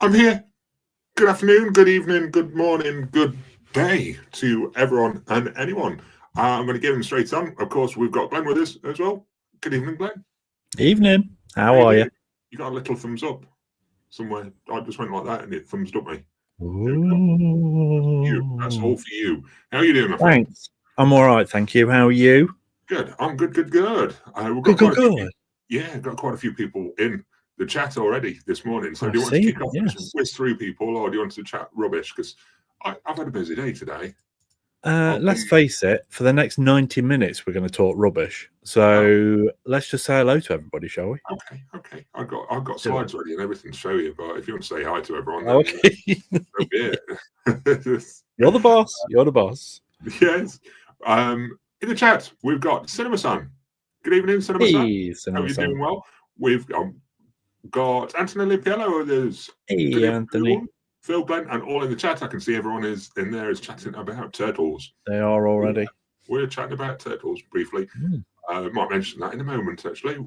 I'm here. Good afternoon, good evening, good morning, good day to everyone and anyone. I'm going to give them straight on. Of course, we've got Glenn with us as well. Good evening, Glenn. Evening. How are you? You got a little thumbs up somewhere. I just went like that and it thumbs up me. Ooh. That's all for you. How are you doing, my friend? Thanks. I'm all right, thank you. How are you? Good. I'm good. We've got got quite a few people in the chat already this morning. So do you want to kick off and just whiz through people, or do you want to chat rubbish? Because I've had a busy day today. Let's face it, for the next 90 minutes, we're going to talk rubbish. So let's just say hello to everybody, shall we? Okay. I've got slides ready and everything to show you, but if you want to say hi to everyone, then so be it. You're the boss. You're the boss. Yes. In the chat, we've got Cinema-san. Good evening, Cinema-san. Hope you're doing well. We've got Anthony Lipiello with us. Hey, Anthony. Phil, Glenn, and all in the chat. I can see everyone is in there is chatting about turtles. They are already. We're chatting about turtles briefly. Might mention that in a moment, actually.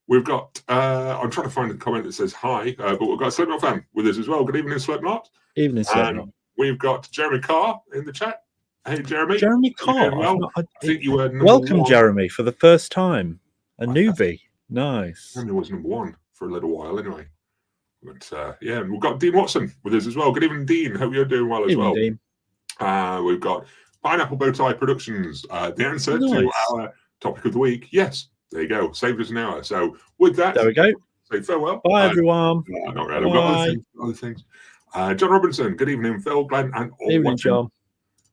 We've got, I'm trying to find a comment that says hi, but we've got a Slipknot fan with us as well. Good evening, Slipknot. Evening, Slipknot. We've got Jeremy Carr in the chat. Hey, Jeremy. Jeremy Carr. Well? I think you were welcome, Jeremy, for the first time. A newbie. Nice. Jeremy was number one for a little while, anyway. But yeah, we've got Dean Watson with us as well. Good evening, Dean. Hope you're doing well as well. Dean. We've got Pineapple Bowtie Productions. The answer to our topic of the week. Yes, there you go. Saved us an hour. So with that, there we go. Say farewell. Bye, everyone. Not really. We've got other things. John Robinson. Good evening, Phil, Glenn, and all. Evening, John.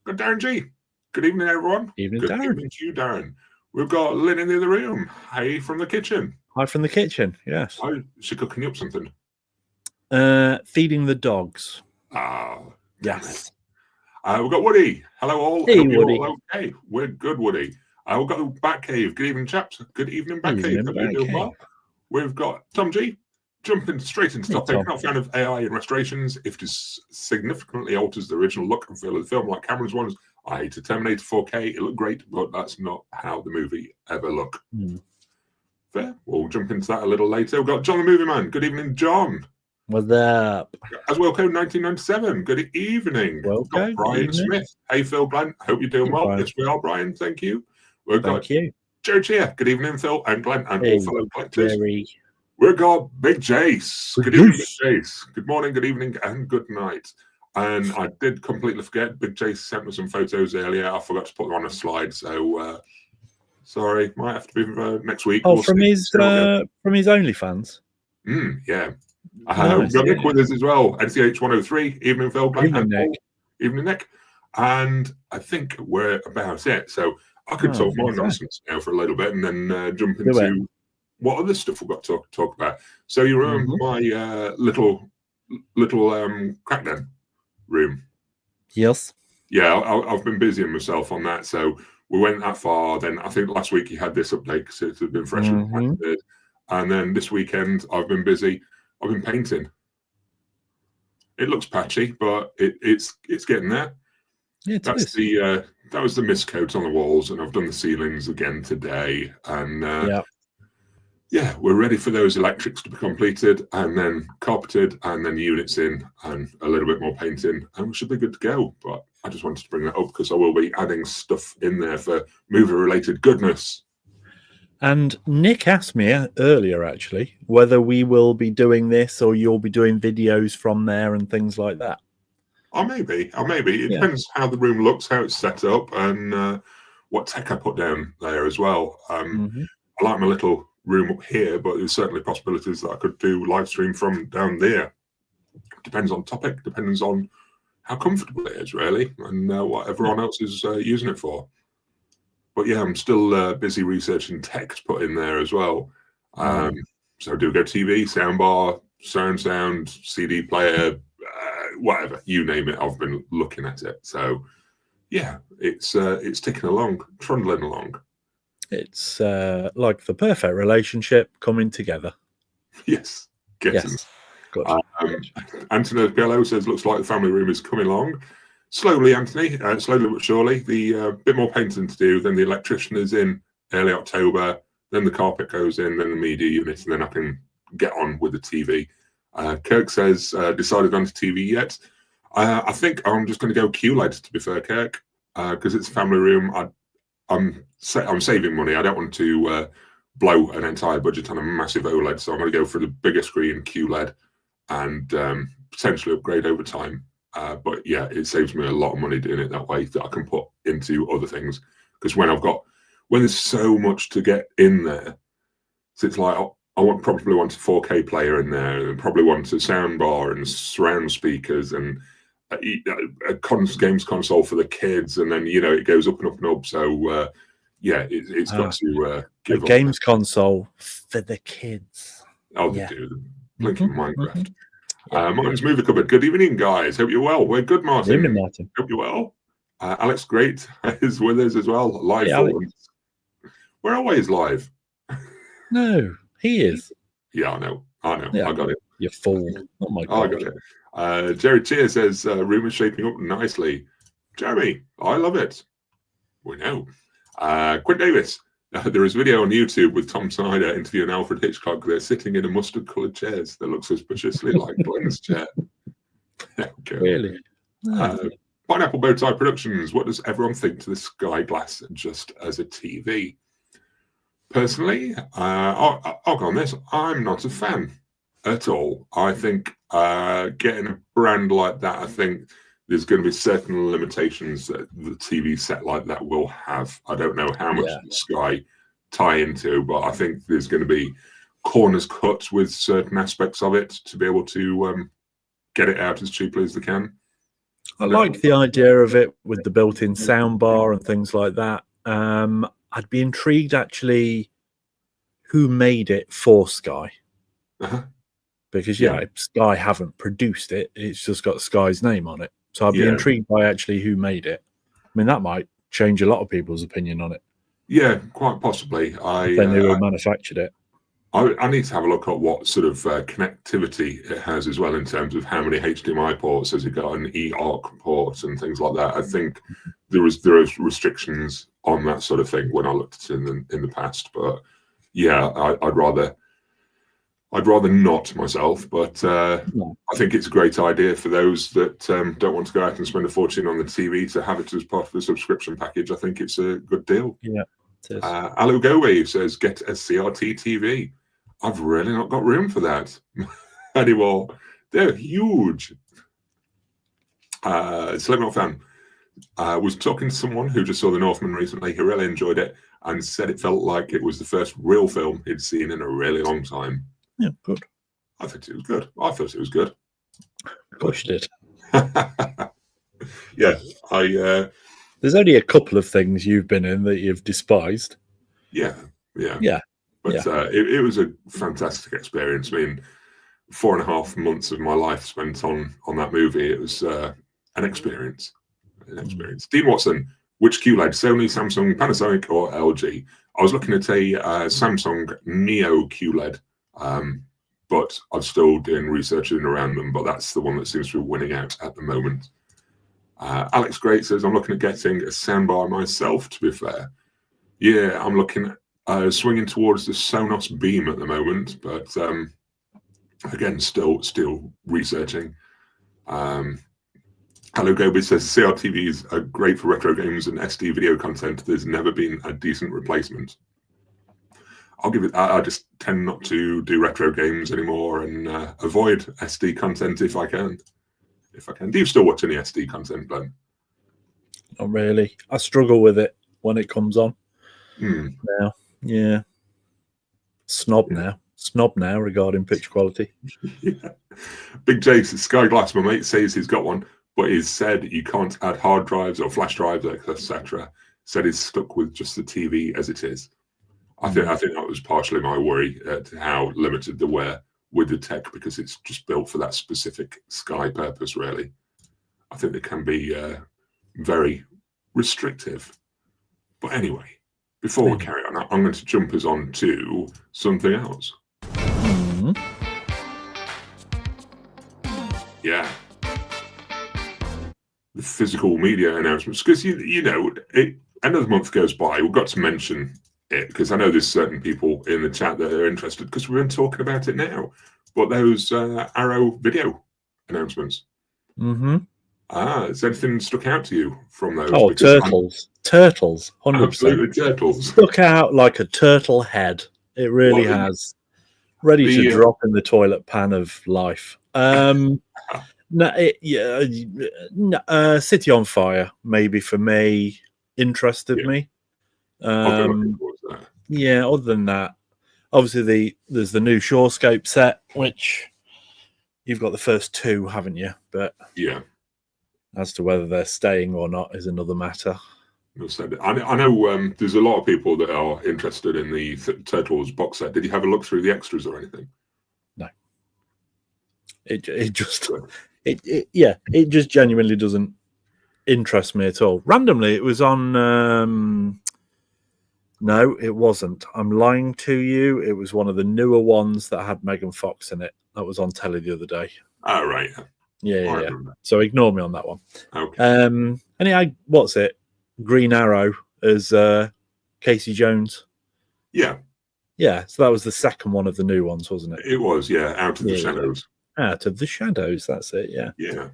Got Darren G. Good evening, everyone. Evening, Good Darren. evening to you, Darren. We've got Lynn in the other room. Hey from the kitchen. Hi from the kitchen. Yes. Oh, she cooking you up something. Feeding the dogs. Yes. We've got Woody. Hello, all. Hey, Woody. All okay. We're good, Woody. We've got the Batcave. Good evening, chaps. Good evening, Batcave. Hope you're doing well. We've got Tom G. Jumping straight into topic. Not a fan of AI in restorations. If it significantly alters the original look and feel of the film, like Cameron's ones, I hate Terminator 4K. It looked great, but that's not how the movie ever looked. Fair. We'll jump into that a little later. We've got John the Movie Man. Good evening, John. What's up? As well, code 1997. Good evening. Welcome, Brian Smith. Hey, Phil, Glenn. Hope you're doing well. Brian. Yes, we are, Brian. Thank you. We've got Joe Chia. Good evening, Phil and Glenn, and all fellow collectors. Jerry. We've got Big Jace. Good evening, Big Jace. Good morning, good evening, and good night. And I did completely forget. Big Jace sent me some photos earlier. I forgot to put them on a slide, so sorry. Might have to be next week. Oh, from his OnlyFans. Yeah. We've got Nick with us as well. NCH 103. Evening, Phil. Evening, Nick. Evening, Nick. And I think we're about it. So I could talk more nonsense now for a little bit and then jump into what other stuff we've got to talk about. So you remember my little crackdown room? Yes. Yeah, I've been busying myself on that. So we went that far. Then I think last week you had this update because it had been fresh and planted. And then this weekend I've been busy. I've been painting. It looks patchy, but it's getting there. Yeah, that was the mist coat on the walls, and I've done the ceilings again today. And yeah, we're ready for those electrics to be completed, and then carpeted, and then units in, and a little bit more painting, and we should be good to go. But I just wanted to bring that up because I will be adding stuff in there for movie-related goodness. And Nick asked me earlier, actually, whether we will be doing this or you'll be doing videos from there and things like that. I may be. It depends how the room looks, how it's set up, and what tech I put down there as well. I like my little room up here, but there's certainly possibilities that I could do live stream from down there. Depends on topic, depends on how comfortable it is, really, and what everyone else is using it for. But yeah, I'm still busy researching tech to put in there as well. So do go TV, soundbar, surround sound, CD player, whatever, you name it. I've been looking at it. So yeah, it's ticking along, trundling along. It's like the perfect relationship coming together. Yes. Good. Anthony Piello says, looks like the family room is coming along. Slowly, Anthony, slowly but surely. The bit more painting to do. Then the electrician is in early October. Then the carpet goes in. Then the media unit, and then I can get on with the TV. Kirk says, decided on TV yet? I think I'm just going to go QLED, to be fair, Kirk, because it's a family room. I'm saving money. I don't want to blow an entire budget on a massive OLED, so I'm going to go for the bigger screen QLED and potentially upgrade over time. But yeah, it saves me a lot of money doing it that way, that I can put into other things. Because when there's so much to get in there, so it's like probably want a 4K player in there, and probably want a sound bar and surround speakers and a games console for the kids, and then it goes up and up and up. So yeah, it's got to give a games console for the kids. Oh, they do. Blinking Minecraft. Let's move a cupboard. Good evening, guys. Hope you're well. We're good, Martin. Good evening, Martin. Hope you're well. Alex Great is with us as well. Live. We're always live. No, he is. Yeah, I know. Yeah, I got it. You fool. Oh my God. I got it. Jerry Cheer says, room is shaping up nicely. Jeremy, I love it. We know. Quinn Davis, there is a video on YouTube with Tom Snyder interviewing Alfred Hitchcock. They're sitting in a mustard-coloured chairs that look suspiciously like Glenn's chair. Okay. Really? Pineapple Bowtie Productions. What does everyone think to the Sky Glass just as a TV? Personally, I'll go on this. I'm not a fan at all. I think getting a brand like that, I think there's going to be certain limitations that the TV set like that will have. I don't know how much the Sky tie into, but I think there's going to be corners cut with certain aspects of it to be able to get it out as cheaply as they can. I like the idea of it with the built-in sound bar and things like that. I'd be intrigued actually who made it for Sky. Because Sky haven't produced it. It's just got Sky's name on it. So I'd be intrigued by actually who made it. I mean, that might change a lot of people's opinion on it. Yeah, quite possibly. If they knew who manufactured it. I need to have a look at what sort of connectivity it has as well, in terms of how many HDMI ports has it got, and eARC ports and things like that. I think there is restrictions on that sort of thing when I looked at it in the past. But yeah, I'd rather not myself. But I think it's a great idea for those that don't want to go out and spend a fortune on the TV to have it as part of the subscription package. I think it's a good deal. Yeah, it is. Alu Gowe says, get a CRT TV. I've really not got room for that anymore. They're huge. Slim fan was talking to someone who just saw The Northman recently. He really enjoyed it and said it felt like it was the first real film he'd seen in a really long time. Yeah, good. I think it was good. I thought it was good. Pushed it. Yeah, there's only a couple of things you've been in that you've despised. Yeah. But it was a fantastic experience. I mean, 4.5 months of my life spent on that movie. It was an experience. Dean Watson, which QLED? Sony, Samsung, Panasonic, or LG? I was looking at a Samsung Neo QLED, but I'm still doing researching around them. But that's the one that seems to be winning out at the moment. Alex Great says, I'm looking at getting a soundbar myself, to be fair. Yeah, I'm looking at swinging towards the Sonos Beam at the moment, but again, still researching. Hello Gobi says, CRTVs are great for retro games and SD video content. There's never been a decent replacement. I'll give it. I just tend not to do retro games anymore and avoid SD content if I can. Do you still watch any SD content, Glenn? Not really. I struggle with it when it comes on. Now, yeah. Snob now regarding picture quality. Yeah. Big J says, Sky Glass, my mate says he's got one, but he's said you can't add hard drives or flash drives, etc. Said he's stuck with just the TV as it is. I think that was partially my worry at how limited they were with the tech, because it's just built for that specific Sky purpose, really. I think they can be very restrictive. But anyway, before we carry on, I'm going to jump us on to something else. Yeah. The physical media announcements. Because, you know, another month goes by, we've got to mention it, because I know there's certain people in the chat that are interested, because we've been talking about it now. but those Arrow video announcements. Mm-hmm. Has anything stuck out to you from those? Oh, turtles. Turtles, 100%. Absolutely, turtles. Stuck out like a turtle head. It really has. Ready to drop in the toilet pan of life. City on Fire, maybe for me, interested me. Yeah, other than that, obviously there's the new Shorescope set, which you've got the first two, haven't you? But yeah, as to whether they're staying or not is another matter. I know there's a lot of people that are interested in the Turtles box set. Did you have a look through the extras or anything? No. It just genuinely doesn't interest me at all. Randomly, it was on. No, it wasn't. I'm lying to you. It was one of the newer ones that had Megan Fox in it. That was on telly the other day. Oh, right. Yeah. So ignore me on that one. Okay. Anyway, what's it? Green Arrow as Casey Jones. Yeah. Yeah, so that was the second one of the new ones, wasn't it? It was, yeah. Out of the Shadows. Out of the Shadows, that's it, yeah. Yeah.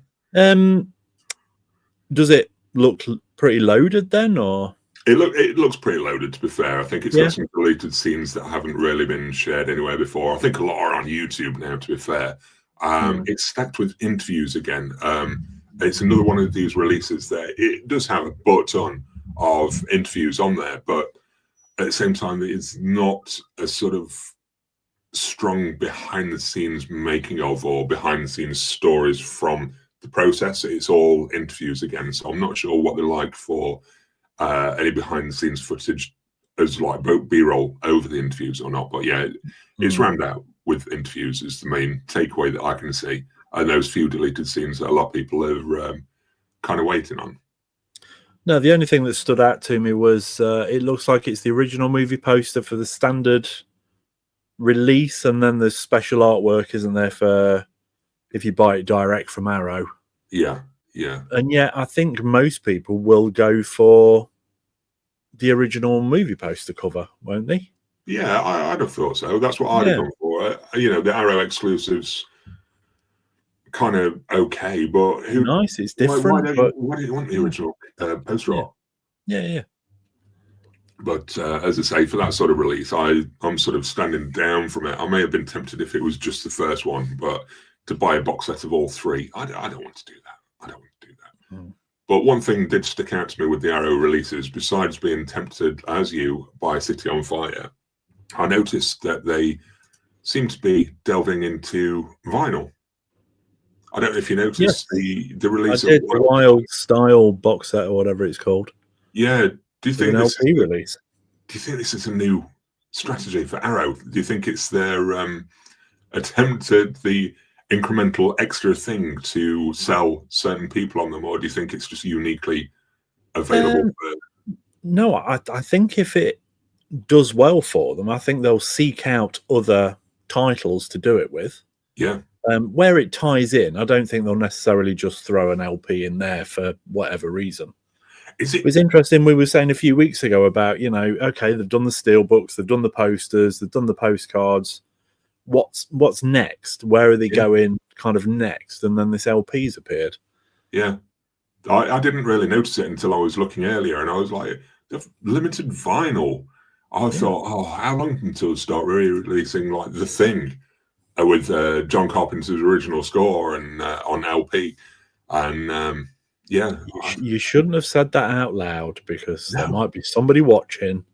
Does it look pretty loaded then, or? It looks pretty loaded, to be fair. I think it's got some deleted scenes that haven't really been shared anywhere before. I think a lot are on YouTube now, to be fair. It's stacked with interviews again. It's another one of these releases that it does have a butt ton of interviews on there, but at the same time, it's not a sort of strong behind-the-scenes making of or behind-the-scenes stories from the process. It's all interviews again, so I'm not sure what they're like for any behind-the-scenes footage as like B-roll over the interviews or not. But yeah, it's rammed out with interviews is the main takeaway that I can see. And those few deleted scenes that a lot of people are kind of waiting on. No, the only thing that stood out to me was it looks like it's the original movie poster for the standard release, and then there's special artwork, isn't there, for if you buy it direct from Arrow. Yeah. And yet I think most people will go for the original movie poster cover, won't they? Yeah, I'd have thought so. That's what I'd have gone for. The Arrow exclusives kind of okay, but nice, it's different. Why do you want the original poster art? Yeah. But as I say, for that sort of release, I'm sort of standing down from it. I may have been tempted if it was just the first one, but to buy a box set of all three, I don't want to do that. But one thing did stick out to me with the Arrow releases, besides being tempted as you by City on Fire, I noticed that they seem to be delving into vinyl. I don't know if you noticed the release of the Wild Style box set or whatever it's called. Yeah. Do you think an LP release? Do you think this is a new strategy for Arrow? Do you think it's their attempt at the incremental extra thing to sell certain people on them, or do you think it's just uniquely available? No, I think if it does well for them, I think they'll seek out other titles to do it with. Yeah. Where it ties in, I don't think they'll necessarily just throw an LP in there for whatever reason. It was interesting. We were saying a few weeks ago about, okay, they've done the steelbooks, they've done the posters, they've done the postcards. What's next? Where are they going kind of next? And then this LP's appeared. Yeah. I didn't really notice it until I was looking earlier, and I was like, they've limited vinyl. I thought, how long until they start re-releasing like The Thing with John Carpenter's original score and on LP? And you shouldn't have said that out loud, because there might be somebody watching,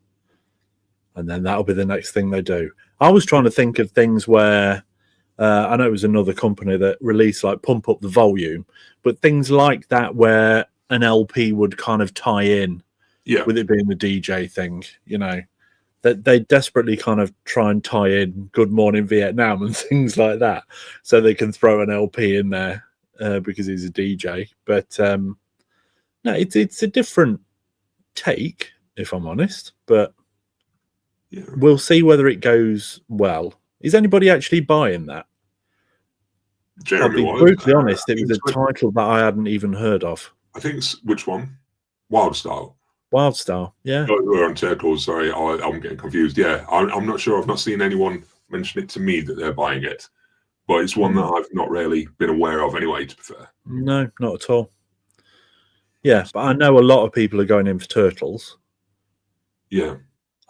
and then that'll be the next thing they do. I was trying to think of things where I know it was another company that released like Pump Up the Volume, but things like that where an LP would kind of tie in with it being the DJ thing, that they desperately kind of try and tie in Good Morning Vietnam and things like that, so they can throw an LP in there because he's a DJ. But no, it's a different take, if I'm honest, but we'll see whether it goes well. Is anybody actually buying that? Jeremy I'll be brutally honest, it was a title that I hadn't even heard of. I think it's, which one? Wild Style. Wild Style, yeah. Oh, we're on Turtles, sorry, I'm getting confused. Yeah, I'm not sure. I've not seen anyone mention it to me that they're buying it. but it's one that I've not really been aware of anyway, to be fair. No, not at all. Yeah, but I know a lot of people are going in for Turtles. Yeah.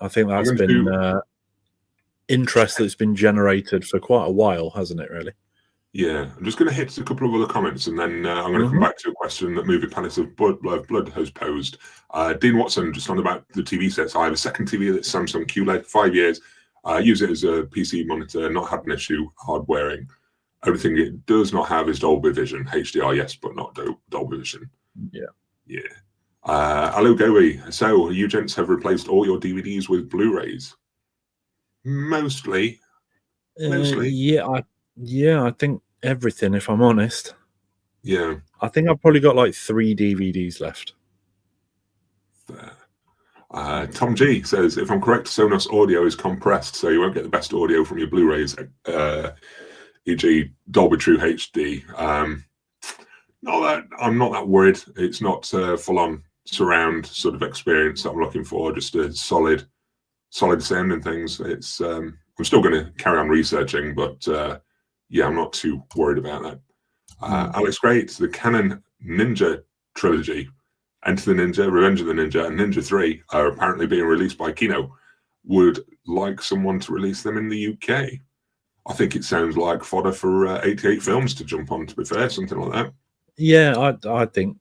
I think that's been interest that's been generated for quite a while, hasn't it, really? Yeah, I'm just going to hit a couple of other comments, and then I'm going to come back to a question that Movie Palace of Blood has posed. Dean Watson, just on about the TV sets. I have a second TV that's Samsung QLED, 5 years. I use it as a PC monitor, not had an issue hard wearing. Only thing it does not have is Dolby Vision. HDR, yes, but not Dolby Vision. Yeah. Hello, Goey. So, you gents have replaced all your DVDs with Blu-rays? Mostly. Yeah, I think everything, if I'm honest. Yeah. I think I've probably got like 3 DVDs left. Tom G says, if I'm correct, Sonos audio is compressed, so you won't get the best audio from your Blu-rays, e.g. Dolby True HD. I'm not that worried. It's not full-on surround sort of experience that I'm looking for, just a solid sound and things. It's I'm still going to carry on researching, but yeah, I'm not too worried about that. Alex Great, the Canon Ninja trilogy, Enter the Ninja, Revenge of the Ninja, and Ninja 3 are apparently being released by Kino. Would like someone to release them in the UK. I think it sounds like fodder for 88 Films to jump on, to be fair, something like that. Yeah, I think,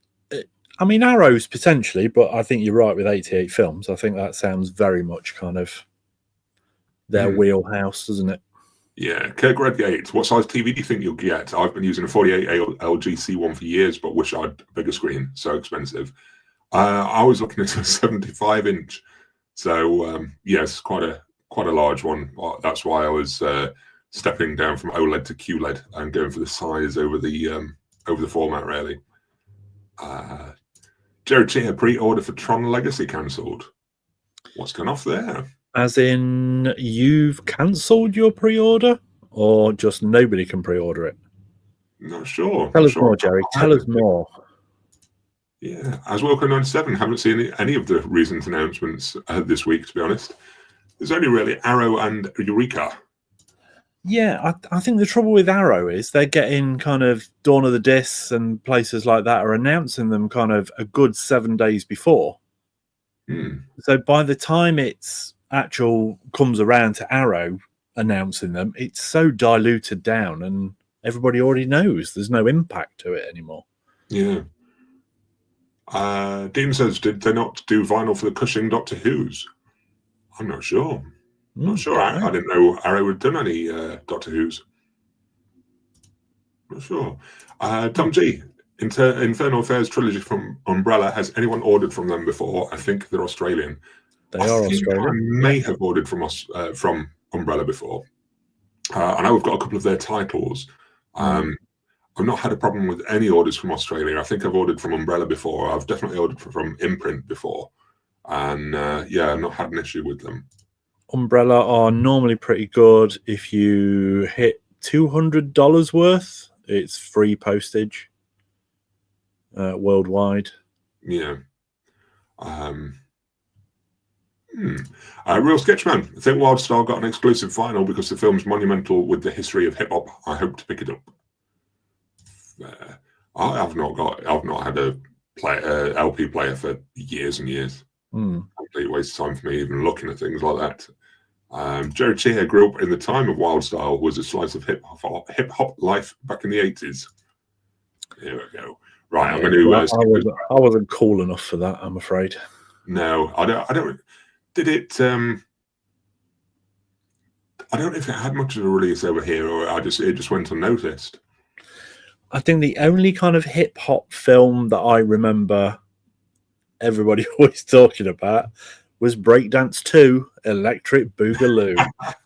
I mean, Arrows potentially, but I think you're right with 88 Films. I think that sounds very much kind of their wheelhouse, doesn't it? Yeah. Kirk Redgate, what size TV do you think you'll get? I've been using a 48 LG C1 for years, but wish I had a bigger screen. So expensive. I was looking at a 75-inch. So, yes, quite a large one. That's why I was stepping down from OLED to QLED and going for the size over the format, really. Jared Chia, pre-order for Tron Legacy cancelled. What's gone off there? As in, you've cancelled your pre-order, or just nobody can pre-order it? Not sure. Tell us more, Jerry. Tell us more. Yeah, as Wilco 97, haven't seen any of the recent announcements this week, to be honest. There's only really Arrow and Eureka. Yeah, I think the trouble with Arrow is they're getting kind of Dawn of the Discs and places like that are announcing them kind of a good 7 days before. So by the time it's actual comes around to Arrow announcing them, it's so diluted down and everybody already knows. There's no impact to it anymore. Yeah. Dean says, did they not do vinyl for the Cushing Doctor Who's? I'm not sure. Not sure. I didn't know Arrow had done any Doctor Who's. Not sure. Tom G, Infernal Affairs trilogy from Umbrella. Has anyone ordered from them before? I think they're Australian. They are Australian. I may have ordered from Umbrella before. I know we've got a couple of their titles. I've not had a problem with any orders from Australia. I think I've ordered from Umbrella before. I've definitely ordered from Imprint before. And yeah, I've not had an issue with them. Umbrella are normally pretty good. If you hit $200 worth, it's free postage worldwide. Yeah. Real Sketchman. I think Wildstar got an exclusive vinyl because the film's monumental with the history of hip hop. I hope to pick it up. I've not had a LP player for years and years. Complete waste of time for me even looking at things like that. Jerry Chia grew up in the time of Wildstar, was a slice of hip hop life back in the 80s. Here we go. Right, I'm going to. I wasn't cool enough for that, I'm afraid. No, I don't. Did it? I don't know if it had much of a release over here, or it just went unnoticed. I think the only kind of hip hop film that I remember everybody always talking about was Breakdance 2, Electric Boogaloo.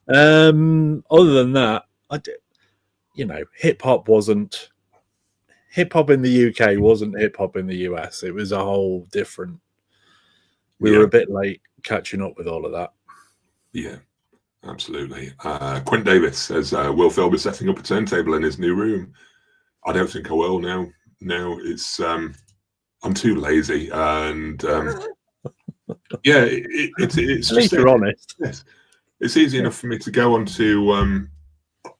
Other than that, hip hop wasn't. Hip hop in the UK wasn't hip hop in the US. It was a whole different. We were a bit late catching up with all of that. Yeah, absolutely. Quint Davis says, will Phil be setting up a turntable in his new room? I don't think I will now. No, it's I'm too lazy, and yeah, it's at least you're honest. Yes, it's easy enough for me to go onto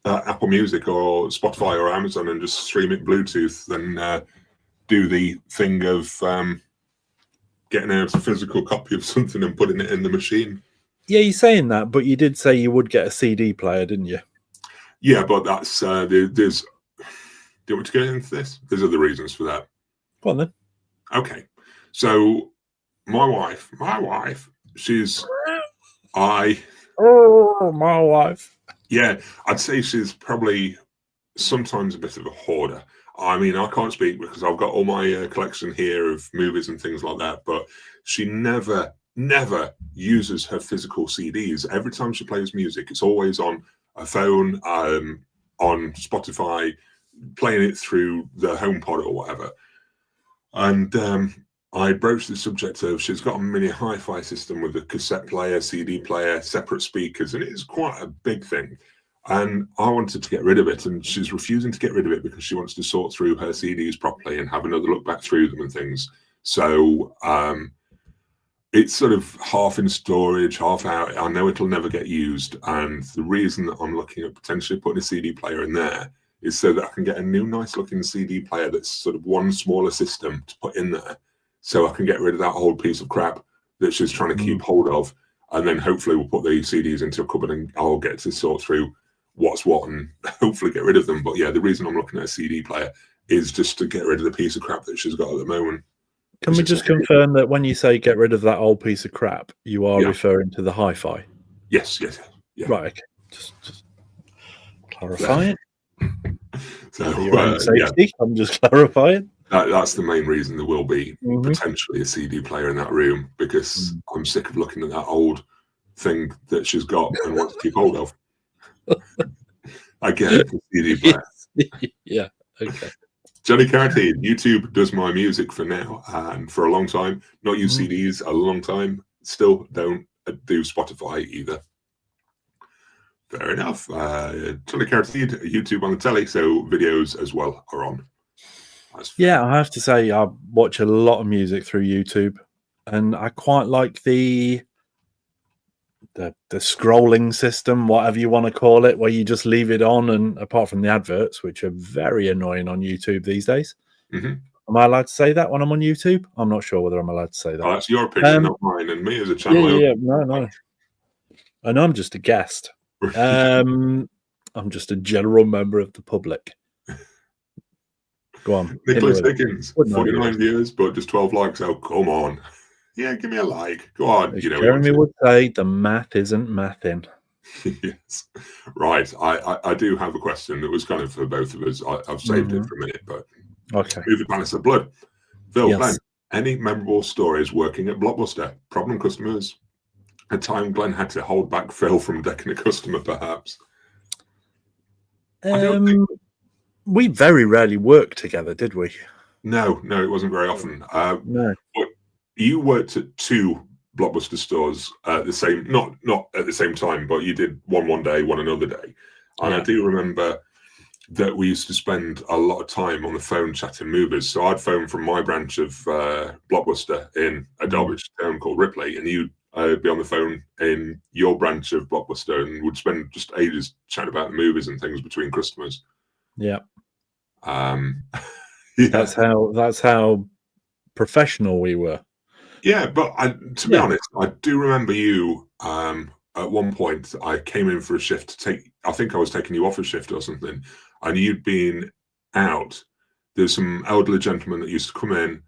Apple Music or Spotify or Amazon and just stream it Bluetooth than do the thing of getting out a physical copy of something and putting it in the machine. Yeah, you're saying that, but you did say you would get a CD player, didn't you? Yeah, but that's there's. Do you want to get into this? There's other reasons for that. Go on then. Okay, so my wife, she's my wife. Yeah, I'd say she's probably sometimes a bit of a hoarder. I mean, I can't speak because I've got all my collection here of movies and things like that, but she never uses her physical CDs. Every time she plays music, it's always on a phone, on Spotify, playing it through the HomePod or whatever. And I broached the subject of she's got a mini hi-fi system with a cassette player, CD player, separate speakers, and it's quite a big thing. And I wanted to get rid of it, and she's refusing to get rid of it because she wants to sort through her CDs properly and have another look back through them and things. So it's sort of half in storage, half out. I know it'll never get used. And the reason that I'm looking at potentially putting a CD player in there is so that I can get a new nice looking CD player that's sort of one smaller system to put in there. So I can get rid of that whole piece of crap that she's trying to keep hold of. And then hopefully we'll put the CDs into a cupboard and I'll get to sort through what's what and hopefully get rid of them. But yeah, the reason I'm looking at a CD player is just to get rid of the piece of crap that she's got at the moment. Can we just confirm that when you say get rid of that old piece of crap, you are referring to the hi-fi? Yes. Yeah. Right, okay. Just clarifying. So, for your own safety, I'm just clarifying. That's the main reason there will be potentially a CD player in that room, because I'm sick of looking at that old thing that she's got and wants to keep hold of. I get it, the CD player. Yeah, okay. Johnny Cartine, YouTube does my music for now and for a long time. Not use CDs a long time. Still don't do Spotify either. Fair enough. Johnny Cartine, YouTube on the telly, so videos as well are on. Yeah, I have to say I watch a lot of music through YouTube, and I quite like the scrolling system, whatever you want to call it, where you just leave it on, and apart from the adverts, which are very annoying on YouTube these days. Am I allowed to say that when I'm on YouTube? I'm not sure whether I'm allowed to say that. Oh, that's your opinion, not mine, and me as a channel. Yeah, no. And I'm just a guest. I'm just a general member of the public. Go on. Nicholas Higgins, 49 views, but just 12 likes. Oh, come on. Yeah, give me a like. Go on. As Jeremy would say, the math isn't mathing. Yes. Right. I do have a question that was kind of for both of us. I've saved it for a minute, but okay. Movie Palace of Blood. Phil, Glenn, any memorable stories working at Blockbuster? Problem customers? A time Glenn had to hold back Phil from decking a customer, perhaps? I don't think... We very rarely worked together, did we? No, it wasn't very often. No. But you worked at two Blockbuster stores at the same, not at the same time, but you did one day, one another day. And I do remember that we used to spend a lot of time on the phone chatting movies. So I'd phone from my branch of Blockbuster in a Derbyshire town called Ripley, and you'd be on the phone in your branch of Blockbuster, and would spend just ages chatting about the movies and things between customers. Yeah. Yeah. That's how professional we were. Yeah, but to be honest, I do remember you at one point. I came in for a shift to take. I think I was taking you off a shift or something, and you'd been out. There's some elderly gentleman that used to come in.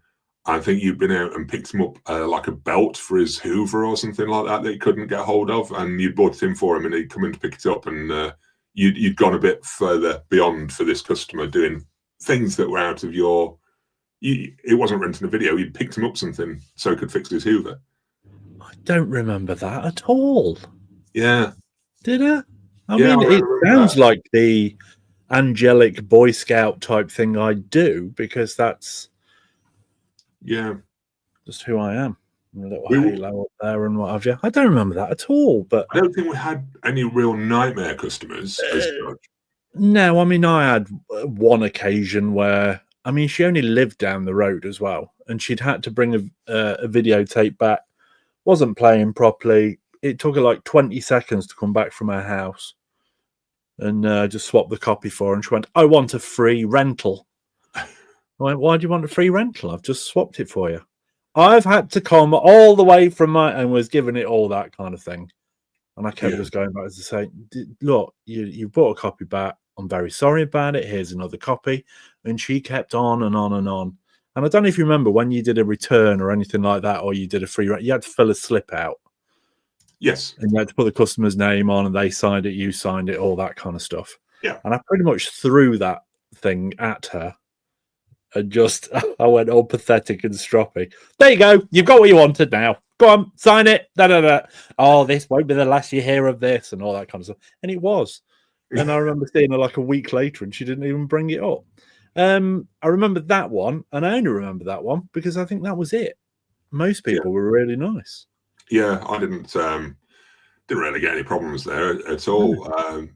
I think you'd been out and picked him up like a belt for his Hoover or something like that he couldn't get hold of, and you'd bought it in for him, and he'd come in to pick it up, and you'd gone a bit further beyond for this customer, doing things that were out of your... it wasn't renting a video. You'd picked him up something so he could fix his Hoover. I don't remember that at all. Yeah. Did I? I mean, it sounds like the angelic Boy Scout type thing I do, because that's just who I am. A little halo up there and what have you. I don't remember that at all. But I don't think we had any real nightmare customers as such. No, I mean, I had one occasion where, I mean, she only lived down the road as well, and she'd had to bring a videotape back. Wasn't playing properly. It took her like 20 seconds to come back from her house. and just swapped the copy for her. And she went, I want a free rental. I went, why do you want a free rental? I've just swapped it for you. I've had to come all the way from and was giving it all that kind of thing. And I kept just going back to say, look, you bought a copy back. I'm very sorry about it. Here's another copy. And she kept on and on and on. And I don't know if you remember when you did a return or anything like that, or you did a free rent, you had to fill a slip out. Yes. And you had to put the customer's name on, and they signed it, you signed it, all that kind of stuff. Yeah. And I pretty much threw that thing at her. And just, I went all pathetic and stroppy. There you go. You've got what you wanted now. Go on, sign it. Da, da, da. Oh, this won't be the last you hear of this, and all that kind of stuff. And it was. And I remember seeing her like a week later, and she didn't even bring it up. I remember that one, and I only remember that one because I think that was it. Most people were really nice. Yeah, I didn't really get any problems there at all.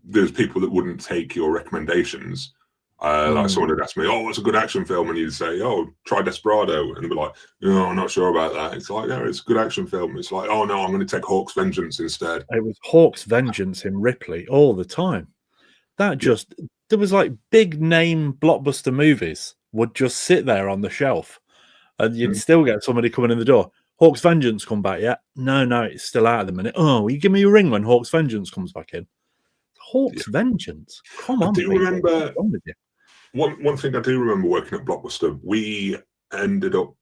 There's people that wouldn't take your recommendations. Like someone had asked me, "Oh, what's a good action film?" And you'd say, "Oh, try Desperado," and they'd be like, "No, I'm not sure about that." It's like, "No, it's a good action film." It's like, "Oh no, I'm going to take Hawk's Vengeance instead." It was Hawk's Vengeance in Ripley all the time. That just there was like big name blockbuster movies would just sit there on the shelf, and you'd still get somebody coming in the door. Hawk's Vengeance come back yet? No, it's still out at the minute. Oh, will you give me a ring when Hawk's Vengeance comes back in? Hawk's Vengeance? Come on, I do remember. What's wrong with you? One thing I do remember working at Blockbuster, we ended up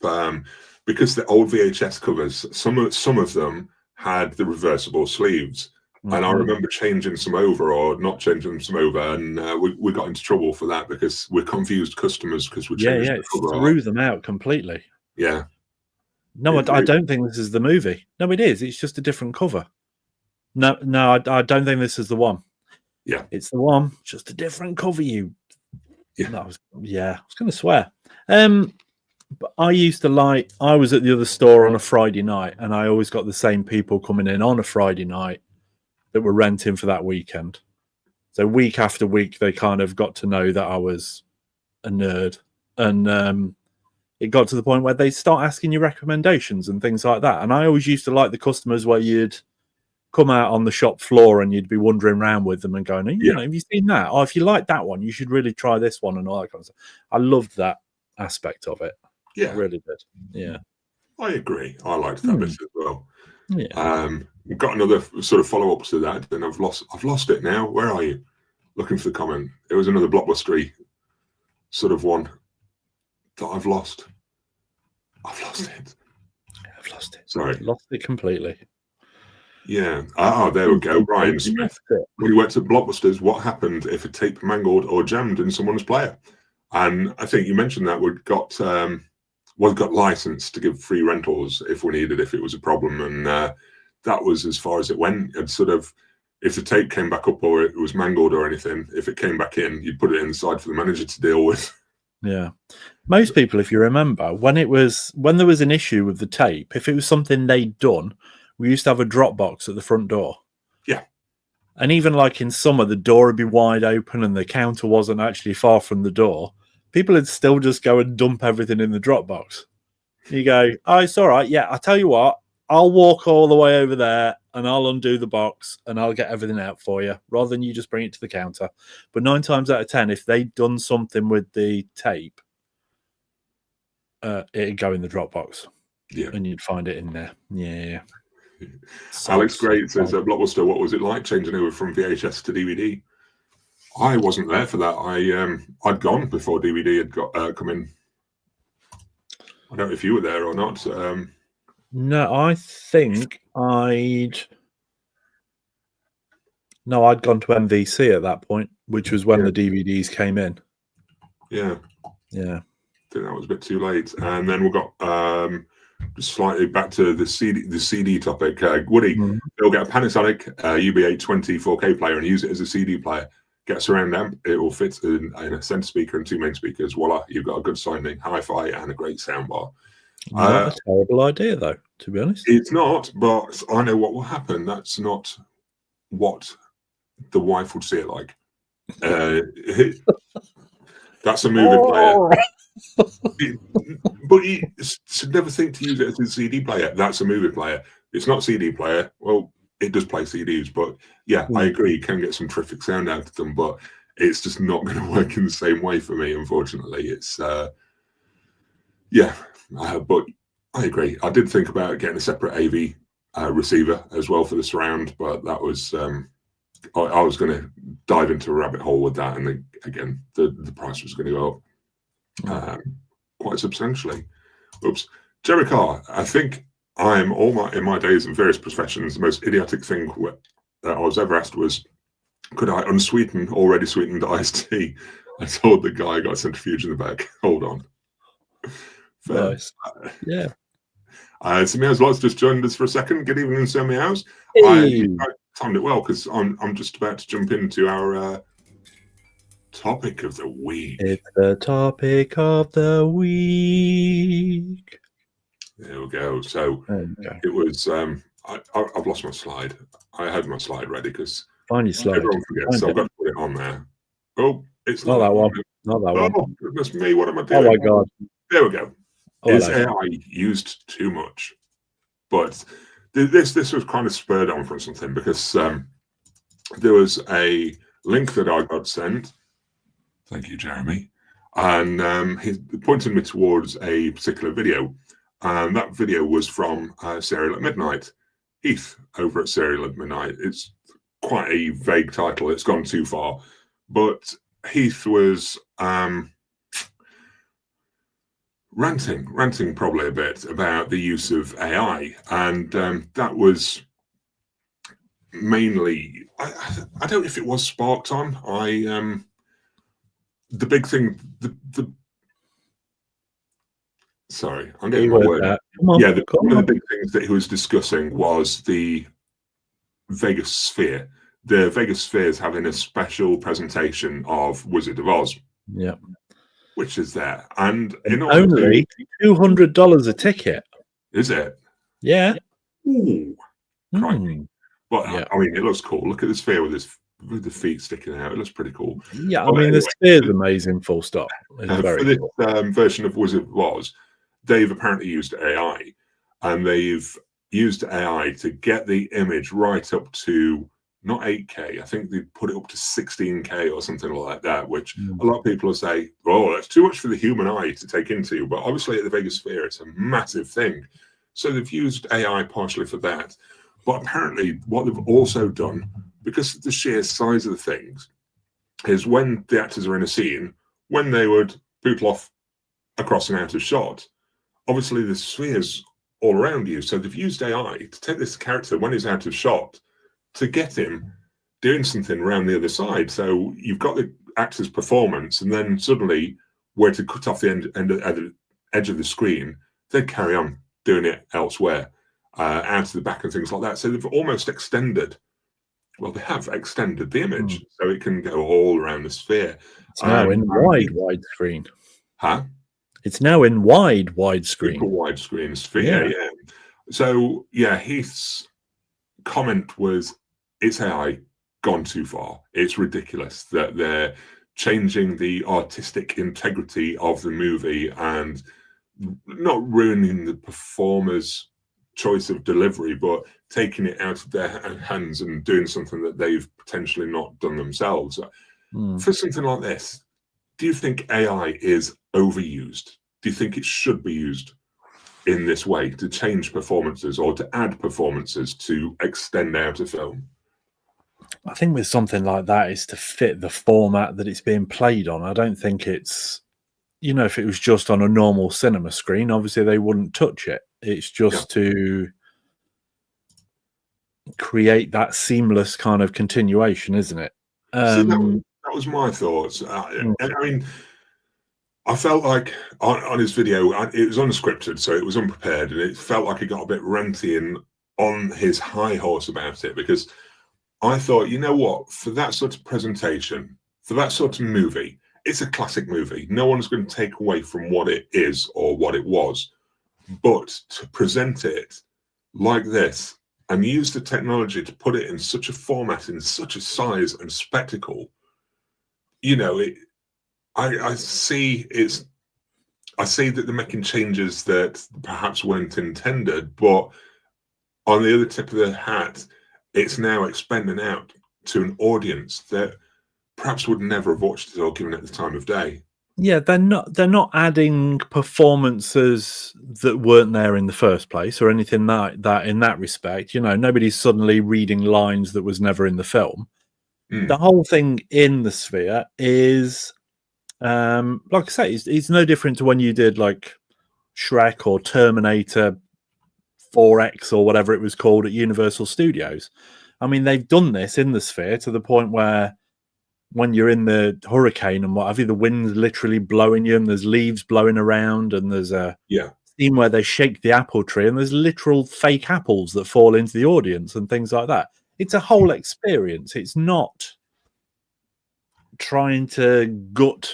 because the old VHS covers, some of them had the reversible sleeves, and I remember changing some over or not changing some over, and we got into trouble for that because we confused customers because we changed the cover. Threw them out completely. Yeah. No, I don't think this is the movie. No, it is. It's just a different cover. No, I don't think this is the one. Yeah, it's the one. Just a different cover. I was going to swear. But I used to I was at the other store on a Friday night, and I always got the same people coming in on a Friday night that were renting for that weekend. So week after week, they kind of got to know that I was a nerd, and it got to the point where they start asking you recommendations and things like that. And I always used to like the customers where you'd come out on the shop floor and you'd be wandering around with them and going, you know, have you seen that? Oh, if you like that one, you should really try this one and all that kind of stuff. I loved that aspect of it. Yeah, I really did. Yeah, I agree. I liked that bit as well. Yeah. We've got another sort of follow up to that, and I've lost it now. Where are you? Looking for the comment. It was another Blockbuster sort of one that I've lost. I've lost it. I've lost it. Sorry. Lost it completely. Yeah. Oh, there we go. Ryan Smith. When he worked at Blockbusters, what happened if a tape mangled or jammed in someone's player? And I think you mentioned that we'd got licensed to give free rentals if we needed, if it was a problem. And that was as far as it went. And sort of, if the tape came back up or it was mangled or anything, if it came back in, you'd put it inside for the manager to deal with. Yeah. Most people, if you remember, when there was an issue with the tape, if it was something they'd done, we used to have a drop box at the front door. Yeah. And even like in summer, the door would be wide open and the counter wasn't actually far from the door. People would still just go and dump everything in the drop box. You go, oh, it's all right. Yeah, I'll tell you what, I'll walk all the way over there and I'll undo the box and I'll get everything out for you, rather than you just bring it to the counter. But 9 times out of 10, if they'd done something with the tape, it'd go in the drop box. Yeah. And you'd find it in there. Yeah. Alex Gray says, Blockbuster, what was it like changing over from VHS to DVD? I wasn't there for that. I'd gone before DVD had come in. I don't know if you were there or not. No, I think I'd gone to MVC at that point, which was when the DVDs came in. Yeah. Yeah. I think that was a bit too late. And then we've got just slightly back to the CD topic. Woody, they'll get a Panasonic UB820 4K player and use it as a CD player. Get a surround amp. It will fit in a center speaker and 2 main speakers. Voila, you've got a good sounding hi-fi and a great soundbar. Not a terrible idea, though, to be honest. It's not, but I know what will happen. That's not what the wife would see it like. That's a movie player. But you should never think to use it as a CD player. That's a movie player. It's not CD player. Well, it does play CDs, but yeah, I agree. You can get some terrific sound out of them, but it's just not going to work in the same way for me, unfortunately. It's but I agree. I did think about getting a separate AV receiver as well for the surround, but that was I was going to dive into a rabbit hole with that, and then, again, the price was going to go up quite substantially. Oops. Jerry Carr, I think I'm in my days in various professions, the most idiotic thing that I was ever asked was, could I unsweeten already sweetened iced tea? I told the guy I got a centrifuge in the back. Hold on. Nice. Yeah. So Meows Lots just joined us for a second. Good evening, Sir Meows. Hey. I timed it well because I'm just about to jump into our topic of the week. It's the topic of the week. There we go. So it was. I've lost my slide. I had my slide ready because find your slide. Everyone forgets, so I've got to put it on there. Oh, it's not that one. Not that one. Oh, goodness me! What am I doing? Oh my god! There we go. Is AI used too much? But this was kind of spurred on from something because there was a link that I got sent. Thank you, Jeremy. And he pointed me towards a particular video. And that video was from Serial at Midnight. Heath over at Serial at Midnight. It's quite a vague title. It's gone too far. But Heath was ranting probably a bit about the use of AI. And that was mainly, I don't know if it was sparked on. The big thing, sorry, I'm getting my word. One of the big things that he was discussing was the Vegas Sphere. The Vegas Sphere is having a special presentation of Wizard of Oz. Yeah. Which is there. And only $200 a ticket. Is it? Yeah. Ooh. Crikey. But yeah. I mean, it looks cool. Look at the sphere with the feet sticking out. It looks pretty cool. Yeah, I mean, the sphere is amazing, full stop. It's very for this cool. Version of Wizard of Oz, they've apparently used AI, and they've used AI to get the image right up to not 8K. I think they put it up to 16K or something like that, which a lot of people will say, oh, that's too much for the human eye to take into. But obviously at the Vegas Sphere, it's a massive thing. So they've used AI partially for that. But apparently what they've also done, because of the sheer size of the things, is when the actors are in a scene, when they would bootle off across and out of shot, obviously the sphere's all around you. So they've used AI to take this character when he's out of shot to get him doing something around the other side. So you've got the actor's performance, and then suddenly where to cut off the edge of the screen, they carry on doing it elsewhere, out to the back and things like that. So they've almost extended, well, they have extended the image so it can go all around the sphere. It's now in widescreen. Huh? It's now in widescreen. Widescreen sphere, yeah. So, yeah, Heath's comment was, it's AI gone too far. It's ridiculous that they're changing the artistic integrity of the movie and not ruining the performer's choice of delivery, but taking it out of their hands and doing something that they've potentially not done themselves. For something like this, do you think AI is overused? Do you think it should be used in this way to change performances or to add performances to extend out a film? I think with something like that, it's to fit the format that it's being played on. I don't think it's, if it was just on a normal cinema screen, obviously they wouldn't touch it. It's just to create that seamless kind of continuation, isn't it? See, that was my thoughts. I mean, I felt like on his video, it was unscripted, so it was unprepared, and it felt like it got a bit ranty and on his high horse about it, because I thought, you know what, for that sort of presentation, for that sort of movie, it's a classic movie. No one's going to take away from what it is or what it was. But to present it like this and use the technology to put it in such a format, in such a size and spectacle, I see that they're making changes that perhaps weren't intended, but on the other tip of the hat, it's now expanding out to an audience that perhaps would never have watched it or given it the time of day. Yeah, they're not adding performances that weren't there in the first place or anything that in that respect. You know, nobody's suddenly reading lines that was never in the film. The whole thing in the Sphere is, like I say, it's no different to when you did like Shrek or Terminator 4X or whatever it was called at Universal Studios. I mean, they've done this in the Sphere to the point where when you're in the hurricane and what have you, the wind's literally blowing you and there's leaves blowing around and there's a scene where they shake the apple tree and there's literal fake apples that fall into the audience and things like that. It's a whole experience. It's not trying to gut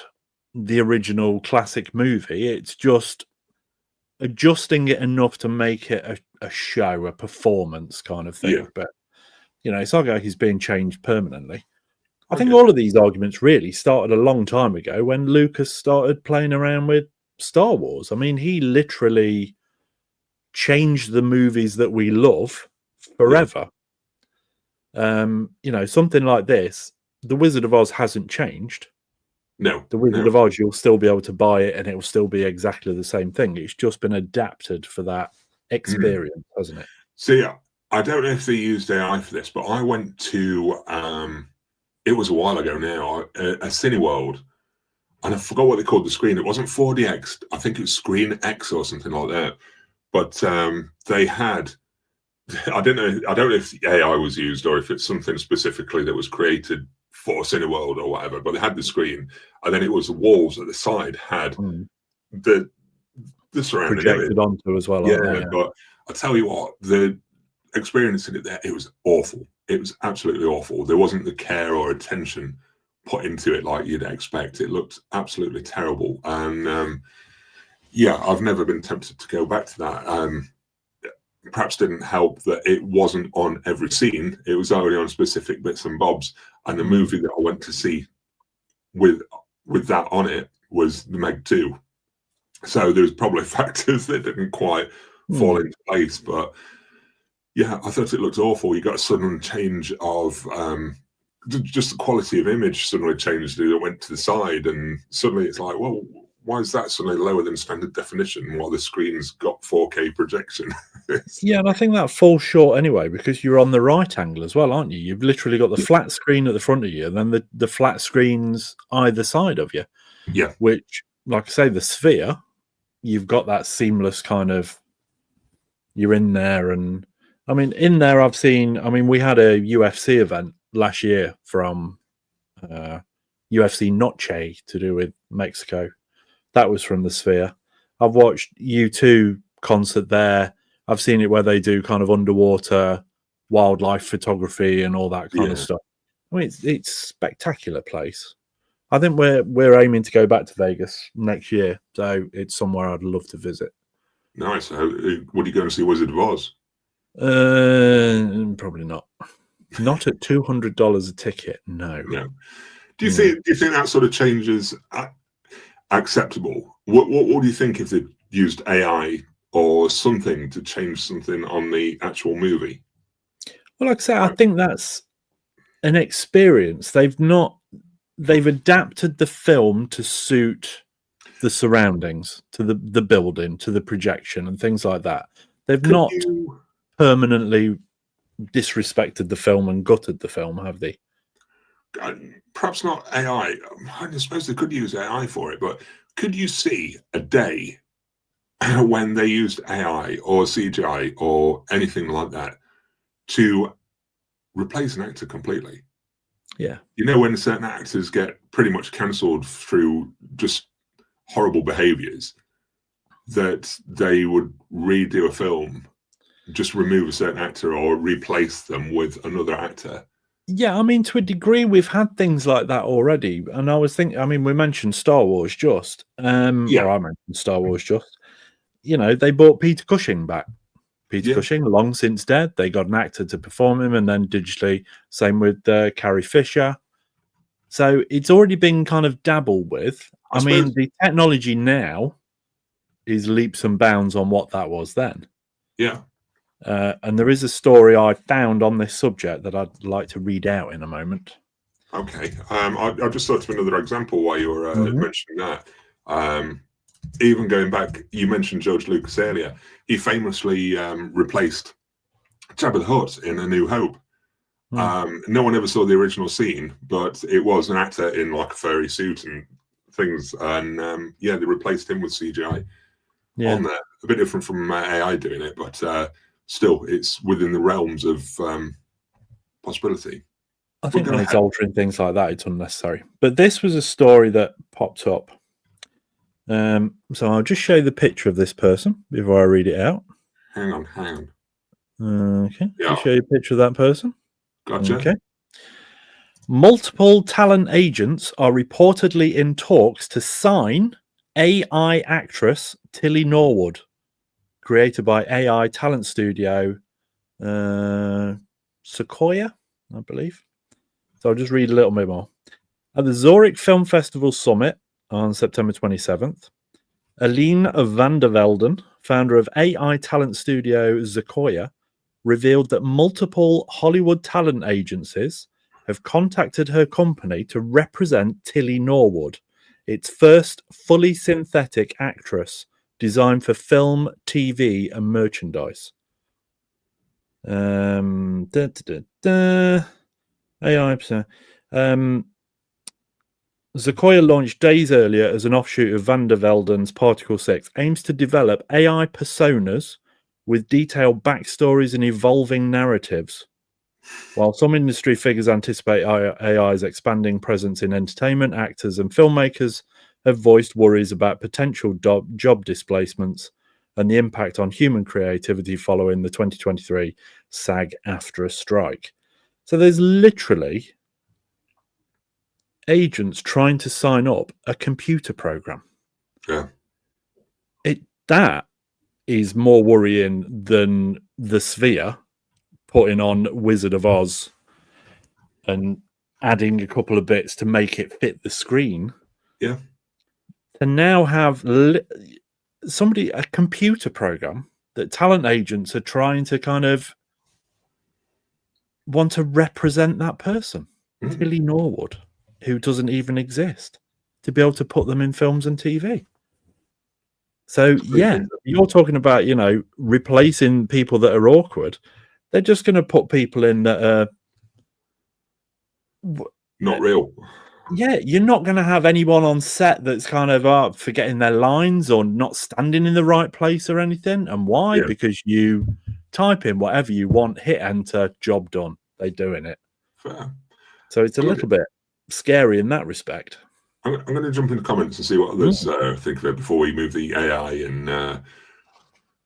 the original classic movie. It's just adjusting it enough to make it a show, a performance kind of thing. But, you know, it's not like he's being changed permanently. I think all of these arguments really started a long time ago when Lucas started playing around with Star Wars. I mean, he literally changed the movies that we love forever. You know, something like this, The Wizard of Oz hasn't changed. No. The Wizard of Oz, you'll still be able to buy it and it will still be exactly the same thing. It's just been adapted for that experience, hasn't it? See, I don't know if they used AI for this, but I went to... it was a while ago now, a Cineworld, and I forgot what they called the screen. It wasn't 4DX. I think it was Screen X or something like that. But they had, I don't know if the AI was used or if it's something specifically that was created for Cineworld or whatever, but they had the screen, and then it was the walls at the side had the surrounding projected onto as well. Yeah, but I tell you what, the experience in it there, it was awful. It was absolutely awful. There wasn't the care or attention put into it like you'd expect. It looked absolutely terrible. And yeah, I've never been tempted to go back to that. Perhaps didn't help that it wasn't on every scene. It was only on specific bits and bobs. And the movie that I went to see with that on it was The Meg 2. So there's probably factors that didn't quite fall into place, but yeah, I thought it looked awful. You got a sudden change of just the quality of image suddenly changed. It went to the side, and suddenly it's like, well, why is that suddenly lower than standard definition while the screen's got 4K projection? Yeah, and I think that falls short anyway because you're on the right angle as well, aren't you? You've literally got the flat screen at the front of you, and then the flat screens either side of you. Yeah, which, like I say, the Sphere, you've got that seamless kind of. You're in there, and I mean, in there, I've seen. I mean, we had a UFC event last year from UFC Noche to do with Mexico. That was from the Sphere. I've watched U2 concert there. I've seen it where they do kind of underwater wildlife photography and all that kind of stuff. I mean, it's a spectacular place. I think we're aiming to go back to Vegas next year, so it's somewhere I'd love to visit. Nice. What are you going to see? Wizard of Oz? Probably not. Not at $200 a ticket. No. Do you think that sort of change is acceptable? What do you think if they used AI or something to change something on the actual movie? Well, like I say, I think that's an experience. They've adapted the film to suit the surroundings, to the building, to the projection and things like that. They've not permanently disrespected the film and gutted the film, have they? Perhaps not AI. I suppose they could use AI for it, but could you see a day when they used AI or CGI or anything like that to replace an actor completely? Yeah. You know, when certain actors get pretty much cancelled through just horrible behaviours, that they would redo a film, just remove a certain actor or replace them with another actor. Yeah, I mean, to a degree, we've had things like that already. And I was thinking, I mean, we mentioned Star Wars just. Or I mentioned Star Wars just. You know, they brought Peter Cushing back. Peter Cushing, long since dead. They got an actor to perform him, and then digitally, same with Carrie Fisher. So it's already been kind of dabbled with. I mean, the technology now is leaps and bounds on what that was then. Yeah. And there is a story I found on this subject that I'd like to read out in a moment. Okay. I just thought of another example while you were mentioning that. Even going back, you mentioned George Lucas earlier. He famously replaced Jabba the Hutt in A New Hope. No one ever saw the original scene, but it was an actor in like a furry suit and things. And yeah, they replaced him with CGI on there. A bit different from AI doing it, but still, it's within the realms of possibility. I think when it's altering things like that, it's unnecessary. But this was a story that popped up. So I'll just show you the picture of this person before I read it out. Hang on. Okay. Yeah. I'll show you a picture of that person. Gotcha. Okay. Multiple talent agents are reportedly in talks to sign AI actress Tilly Norwood, created by AI talent studio Sequoia, I believe. So I'll just read a little bit more. At the Zurich Film Festival Summit on September 27th, Aline van der Velden, founder of AI talent studio Sequoia, revealed that multiple Hollywood talent agencies have contacted her company to represent Tilly Norwood, its first fully synthetic actress designed for film, TV, and merchandise. AI. Sequoia launched days earlier as an offshoot of Van der Velden's Particle 6, aims to develop AI personas with detailed backstories and evolving narratives. While some industry figures anticipate AI's expanding presence in entertainment, actors and filmmakers have voiced worries about potential job displacements and the impact on human creativity following the 2023 SAG-AFTRA strike. So there's literally agents trying to sign up a computer program. Yeah. That is more worrying than the Sphere putting on Wizard of Oz and adding a couple of bits to make it fit the screen. Yeah. To now have a computer program that talent agents are trying to kind of want to represent that person, Tilly Norwood, who doesn't even exist, to be able to put them in films and TV. So, yeah, you're talking about, replacing people that are awkward. They're just going to put people in that are not real. Yeah, you're not going to have anyone on set that's kind of forgetting their lines or not standing in the right place or anything. And why? Yeah. Because you type in whatever you want, hit enter, job done. They're doing it. Fair. So it's a little bit scary in that respect. I'm going to jump into comments and see what others think of it before we move the AI and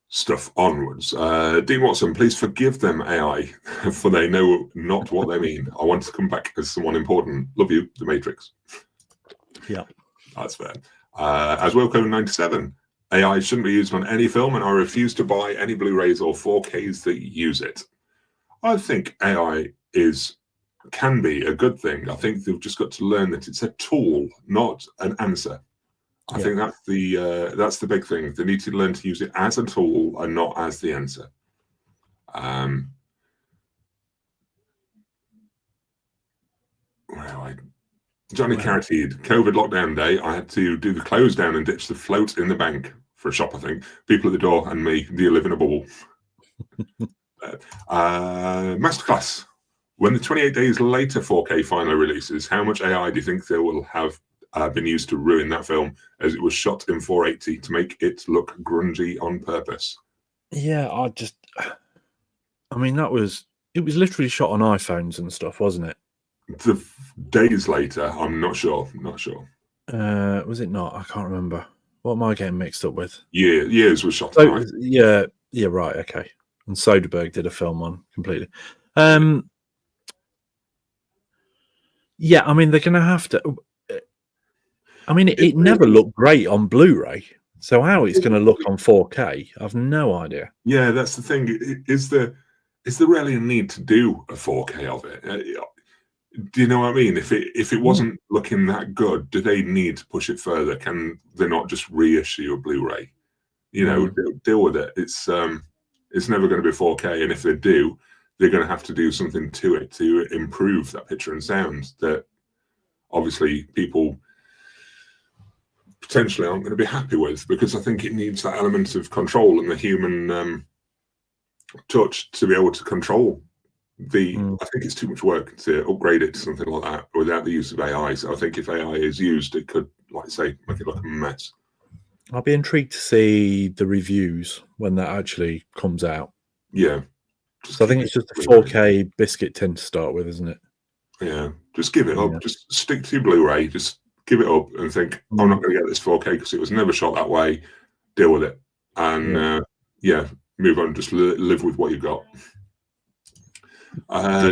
stuff onwards. Dean Watson, please forgive them, AI, for they know not what they mean. I want to come back as someone important. Love you, The Matrix. Yeah. That's fair. As Wilco 97, AI shouldn't be used on any film, and I refuse to buy any Blu-rays or 4Ks that use it. I think AI can be a good thing. I think they've just got to learn that it's a tool, not an answer. I think that's the big thing. They need to learn to use it as a tool and not as the answer. Johnny Carotid, COVID lockdown day, I had to do the close down and ditch the float in the bank for a shop, I think. People at the door and me, do you live in a bubble? Masterclass. When the 28 days later 4K finally releases, how much AI do you think they will have been used to ruin that film, as it was shot in 480 to make it look grungy on purpose? Yeah, it was literally shot on iPhones and stuff, wasn't it? The days later, I'm not sure. Was it not? I can't remember. What am I getting mixed up with? Years was shot on iPhones. Yeah, right, okay. And Soderbergh did a film on completely. Yeah, they're going to have to. It never looked great on Blu-ray. So how it's going to look on 4K, I've no idea. Yeah, that's the thing. Is there really a need to do a 4K of it? Do you know what I mean? If it wasn't looking that good, do they need to push it further? Can they not just reissue a Blu-ray? Deal with it. It's It's never going to be 4K, and if they do, they're going to have to do something to it to improve that picture and sound that obviously people potentially aren't going to be happy with, because I think it needs that element of control and the human touch to be able to control the. I think it's too much work to upgrade it to something like that without the use of AI. So I think if AI is used, it could, like I say, make it look a mess. I'll be intrigued to see the reviews when that actually comes out. Yeah. So I think it's just a 4K biscuit tin to start with, isn't it? Yeah. Just give it up. Just stick to your Blu-ray. Just give it up and think, I'm not going to get this 4K because it was never shot that way. Deal with it. And move on. Just live with what you've got.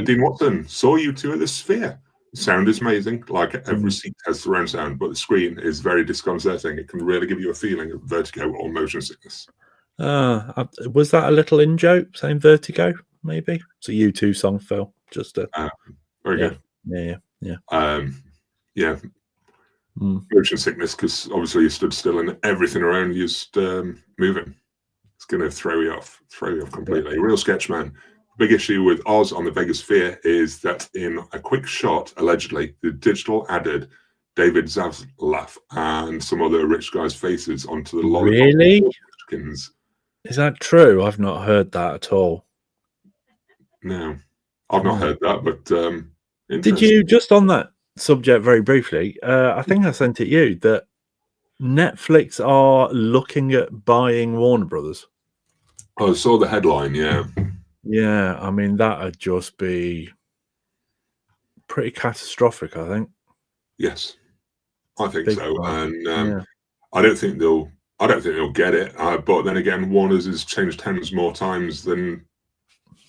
Dean Watson, saw you two at the Sphere. Sound is amazing. Like every seat has surround sound, but the screen is very disconcerting. It can really give you a feeling of vertigo or motion sickness. Was that a little in joke saying vertigo? Maybe it's a U2 song, Phil. Just very good. Yeah. Motion sickness, because obviously you stood still and everything around you's moving. It's going to throw you off completely. Real Sketchman. Big issue with Oz on the Vegas Sphere is that in a quick shot, allegedly, the digital added David Zaslav and some other rich guys' faces onto the lollipop. Really? Skins. Is that true? I've not heard that at all. No, I've not heard that, but did you, just on that subject very briefly, I think I sent it you, that Netflix are looking at buying Warner Brothers? I saw the headline, yeah. Yeah, I mean, that'd just be pretty catastrophic, I think. Yes, I think so. Time. And I don't think they'll get it. But then again, Warner's has changed hands more times than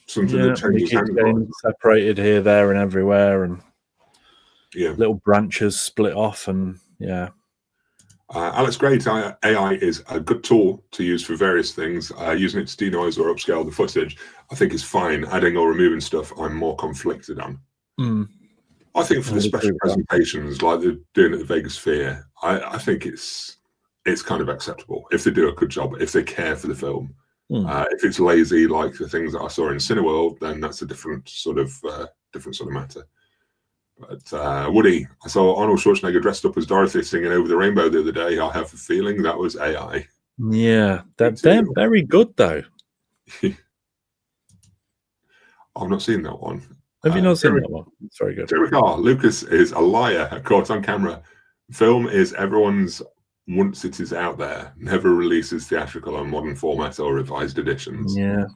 something that changes hands. Separated here, there, and everywhere, and little branches split off, and Alex Gray, AI is a good tool to use for various things. Using it to denoise or upscale the footage, I think is fine. Adding or removing stuff, I'm more conflicted on. I think for the special presentations, like they're doing at the Vegas Sphere, I think it's kind of acceptable if they do a good job, if they care for the film. If it's lazy, like the things that I saw in Cineworld, then that's a different sort of matter. But Woody, I saw Arnold Schwarzenegger dressed up as Dorothy singing Over the Rainbow the other day. I have a feeling that was AI. Yeah, they're very good, though. I've not seen that one. Have you not seen that one? It's very good. Derek R. Lucas is a liar, caught on camera. Film is everyone's once it is out there. Never releases theatrical on modern format or revised editions. Yeah.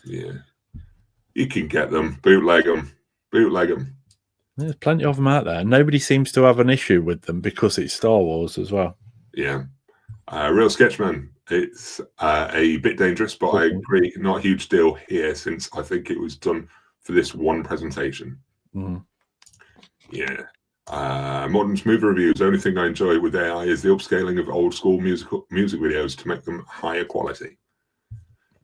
You can get them. Bootleg them. There's plenty of them out there. Nobody seems to have an issue with them because it's Star Wars as well. Yeah. Real Sketchman. It's a bit dangerous, but I agree, not a huge deal here since I think it was done for this one presentation. Yeah. Modern movie reviews. The only thing I enjoy with AI is the upscaling of old school music videos to make them higher quality.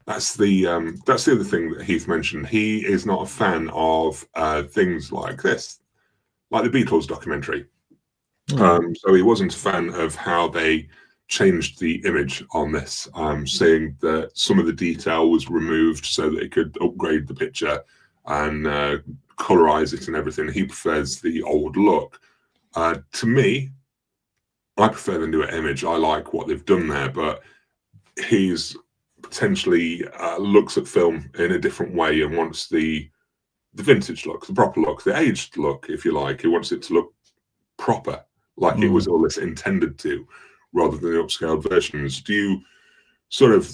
That's the other thing that Heath mentioned. He is not a fan of things like this, like the Beatles documentary. So he wasn't a fan of how they changed the image on this, saying that some of the detail was removed so that it could upgrade the picture and colorize it and everything. He prefers the old look. To me, I prefer the newer image. I like what they've done there, but he's potentially looks at film in a different way and wants the vintage look, the proper look, the aged look, if you like. He wants it to look proper, like it was all this intended to, rather than the upscaled versions. Do you sort of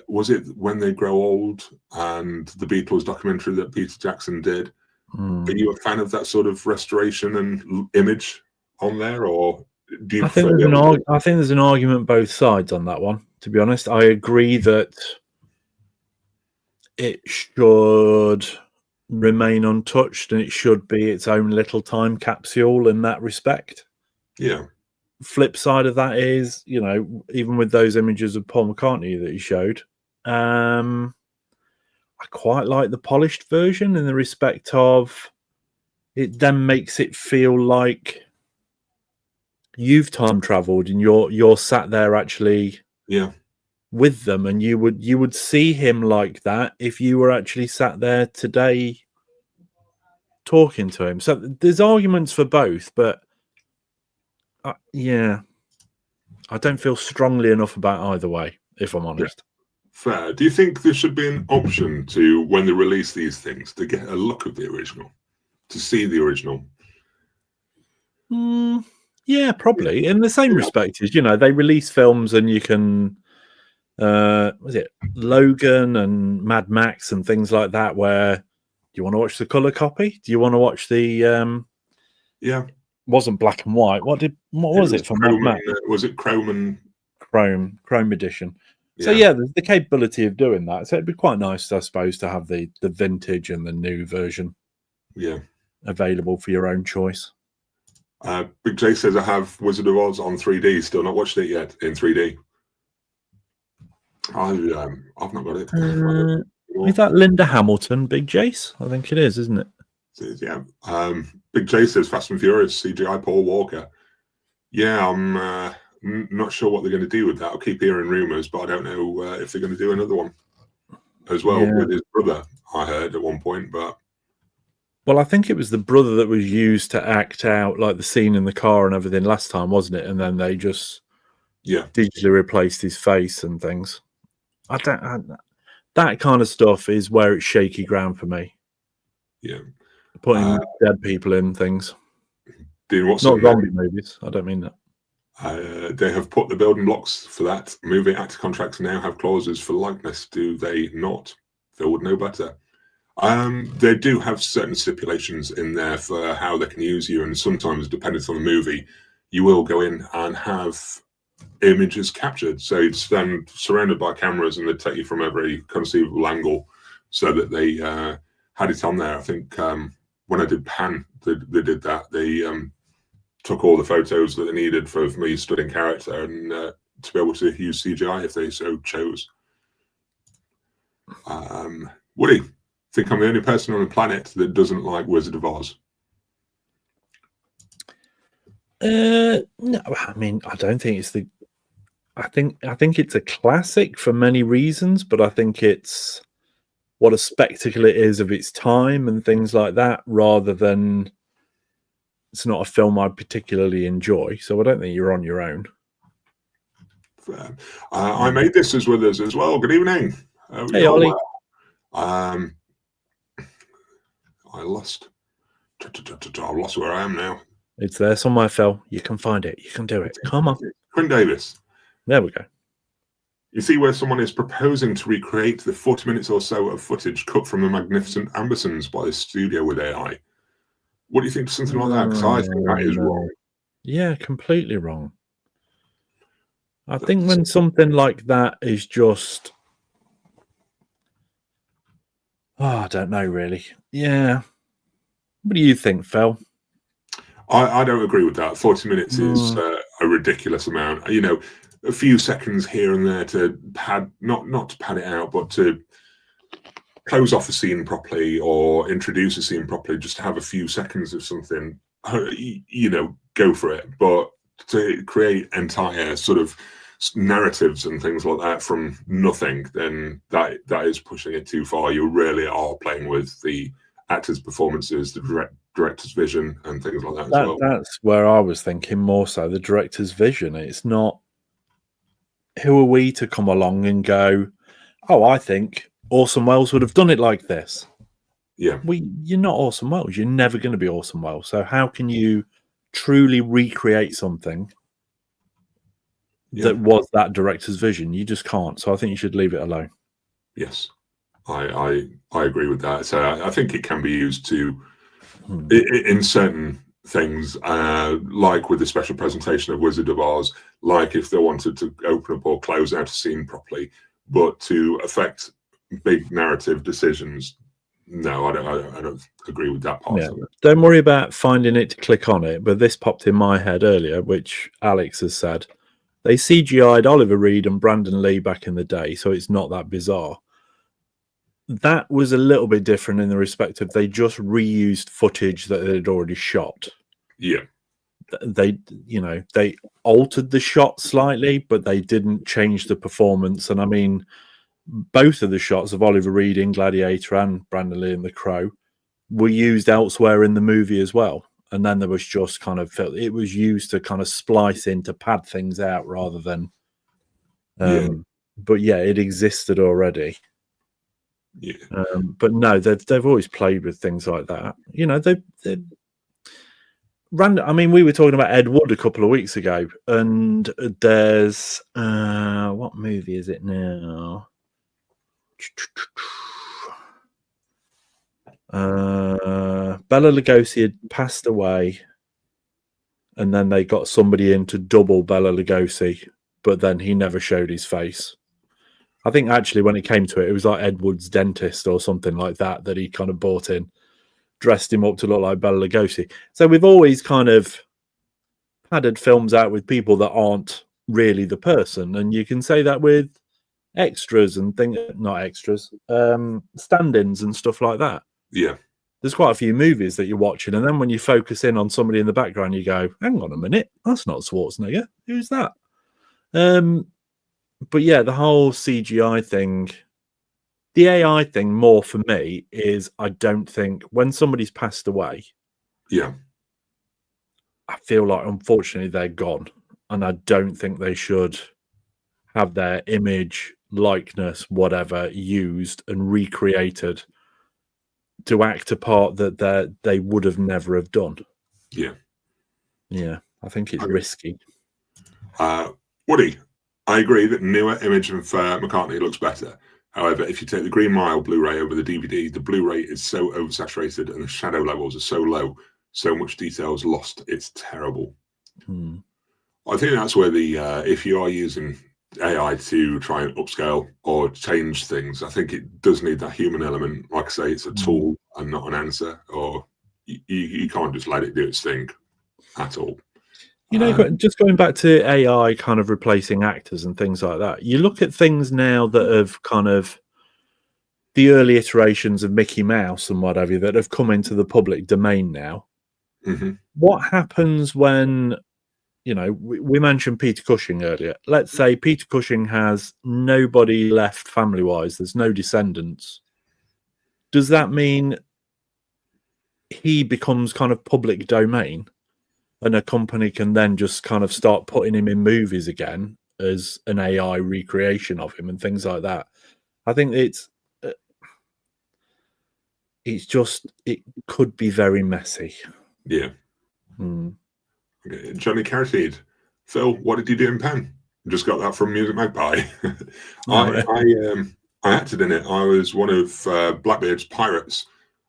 was it When They Grow Old and the Beatles documentary that Peter Jackson did? Are you a fan of that sort of restoration and image on there, or do you? I think there's an argument both sides on that one. To be honest, I agree that it should remain untouched and it should be its own little time capsule in that respect. Yeah. Flip side of that is, even with those images of Paul McCartney that he showed, I quite like the polished version in the respect of it then makes it feel like you've time traveled and you're sat there actually with them, and you would see him like that if you were actually sat there today talking to him. So there's arguments for both, but yeah, I don't feel strongly enough about either way, if I'm honest. Fair. Do you think there should be an option to, when they release these things, to get a look of the original, to see the original? Yeah, probably. In the same respect as, they release films and you can, was it Logan and Mad Max and things like that, where do you want to watch the color copy? Do you want to watch the wasn't black and white. What was it for Mad Max? Was it Chrome and Chrome edition? So there's the capability of doing that. So it'd be quite nice, I suppose, to have the vintage and the new version available for your own choice. Big J says I have Wizard of Oz on 3D. Still not watched it yet in 3D. I've not got it. Is that Linda Hamilton, Big Jace? I think it is, isn't it? It is, yeah. Big J says Fast and Furious CGI Paul Walker. Yeah, I'm not sure what they're going to do with that. I'll keep hearing rumours, but I don't know if they're going to do another one as well with his brother, I heard at one point. But well, I think it was the brother that was used to act out like the scene in the car and everything last time, wasn't it? And then they just digitally replaced his face and things. That kind of stuff is where it's shaky ground for me. Yeah. Putting dead people in things. Not zombie movies. I don't mean that. They have put the building blocks for that. Movie actor contracts now have clauses for likeness. Do they not? Phil would know better. They do have certain stipulations in there for how they can use you, and sometimes, depending on the movie, you will go in and have images captured. So you'd stand surrounded by cameras, and they'd take you from every conceivable angle, so that they had it on there. I think when I did Pan, they did that. They took all the photos that they needed for me stood in character, and to be able to use CGI if they so chose. Woody, think I'm the only person on the planet that doesn't like Wizard of Oz? No, I mean, I don't think it's the. I think it's a classic for many reasons, but I think it's what a spectacle it is of its time and things like that, rather than it's not a film I particularly enjoy. So I don't think you're on your own. I made this as with us as well. Good evening. Hey, Ollie. I lost where I am now. It's there somewhere, Phil. You can find it. You can do it. Come on. Quinn Davis. There we go. You see where someone is proposing to recreate the 40 minutes or so of footage cut from the Magnificent Ambersons by the studio with AI. What do you think of something like that? Because I think that is wrong. Yeah, completely wrong. I think when something like that is just... I don't know, really. Yeah. What do you think, Phil? I don't agree with that. 40 minutes is a ridiculous amount. You know, a few seconds here and there to pad, not to pad it out, but to close off a scene properly or introduce a scene properly, just to have a few seconds of something, you know, go for it. But to create entire sort of narratives and things like that from nothing, then that is pushing it too far. You really are playing with the actors' performances, the director's vision and things like that as well. That's where I was thinking more so, the director's vision. It's not, who are we to come along and go, oh, I think Orson Welles would have done it like this. Yeah. You're not Orson Welles. You're never going to be Orson Welles. So how can you truly recreate something that was that director's vision? You just can't. So I think you should leave it alone. Yes. I agree with that. So I think it can be used to in certain things, like with the special presentation of Wizard of Oz, like if they wanted to open up or close out a scene properly, but to affect big narrative decisions, no, I don't agree with that part of it. Don't worry about finding it to click on it, but this popped in my head earlier, which Alex has said. They CGI'd Oliver Reed and Brandon Lee back in the day, so it's not that bizarre. That was a little bit different in the respect of they just reused footage that they'd already shot. Yeah. they altered the shot slightly, but they didn't change the performance. And I mean, both of the shots of Oliver Reed in Gladiator and Brandon Lee in The Crow were used elsewhere in the movie as well. And then there was just it was used to kind of splice in to pad things out rather than but yeah, it existed already. But no, they've always played with things like that. They random. I mean, we were talking about Ed Wood a couple of weeks ago, and there's what movie is it now? Bela Lugosi had passed away, and then they got somebody in to double Bela Lugosi, but then he never showed his face. I think actually when it came to it, it was like Ed Wood's dentist or something like that he kind of bought in, dressed him up to look like Bela Lugosi. So we've always kind of padded films out with people that aren't really the person, and you can say that with extras and not extras, stand-ins and stuff like that. Yeah. There's quite a few movies that you're watching, and then when you focus in on somebody in the background, you go, hang on a minute, that's not Schwarzenegger. Who's that? But yeah, the whole CGI thing, the AI thing more for me is I don't think when somebody's passed away, I feel like unfortunately they're gone, and I don't think they should have their image, likeness, whatever, used and recreated to act a part that they would have never have done. Yeah, I think it's risky. Woody, I agree that newer image of McCartney looks better. However, if you take the Green Mile Blu-ray over the DVD, the Blu-ray is so oversaturated and the shadow levels are so low, so much detail is lost. It's terrible. I think that's where if you are using AI to try and upscale or change things, I think it does need that human element. Like I say, it's a tool and not an answer, or you can't just let it do its thing at all. Just going back to AI kind of replacing actors and things like that, you look at things now that have kind of the early iterations of Mickey Mouse and what have you that have come into the public domain now. What happens when, we mentioned Peter Cushing earlier. Let's say Peter Cushing has nobody left family-wise. There's no descendants. Does that mean he becomes kind of public domain and a company can then just kind of start putting him in movies again as an AI recreation of him and things like that? I think it could be very messy. Yeah. Okay. Johnny Carrotid. Phil, what did you do in Penn? Just got that from Music Magpie. I acted in it. I was one of Blackbeard's pirates.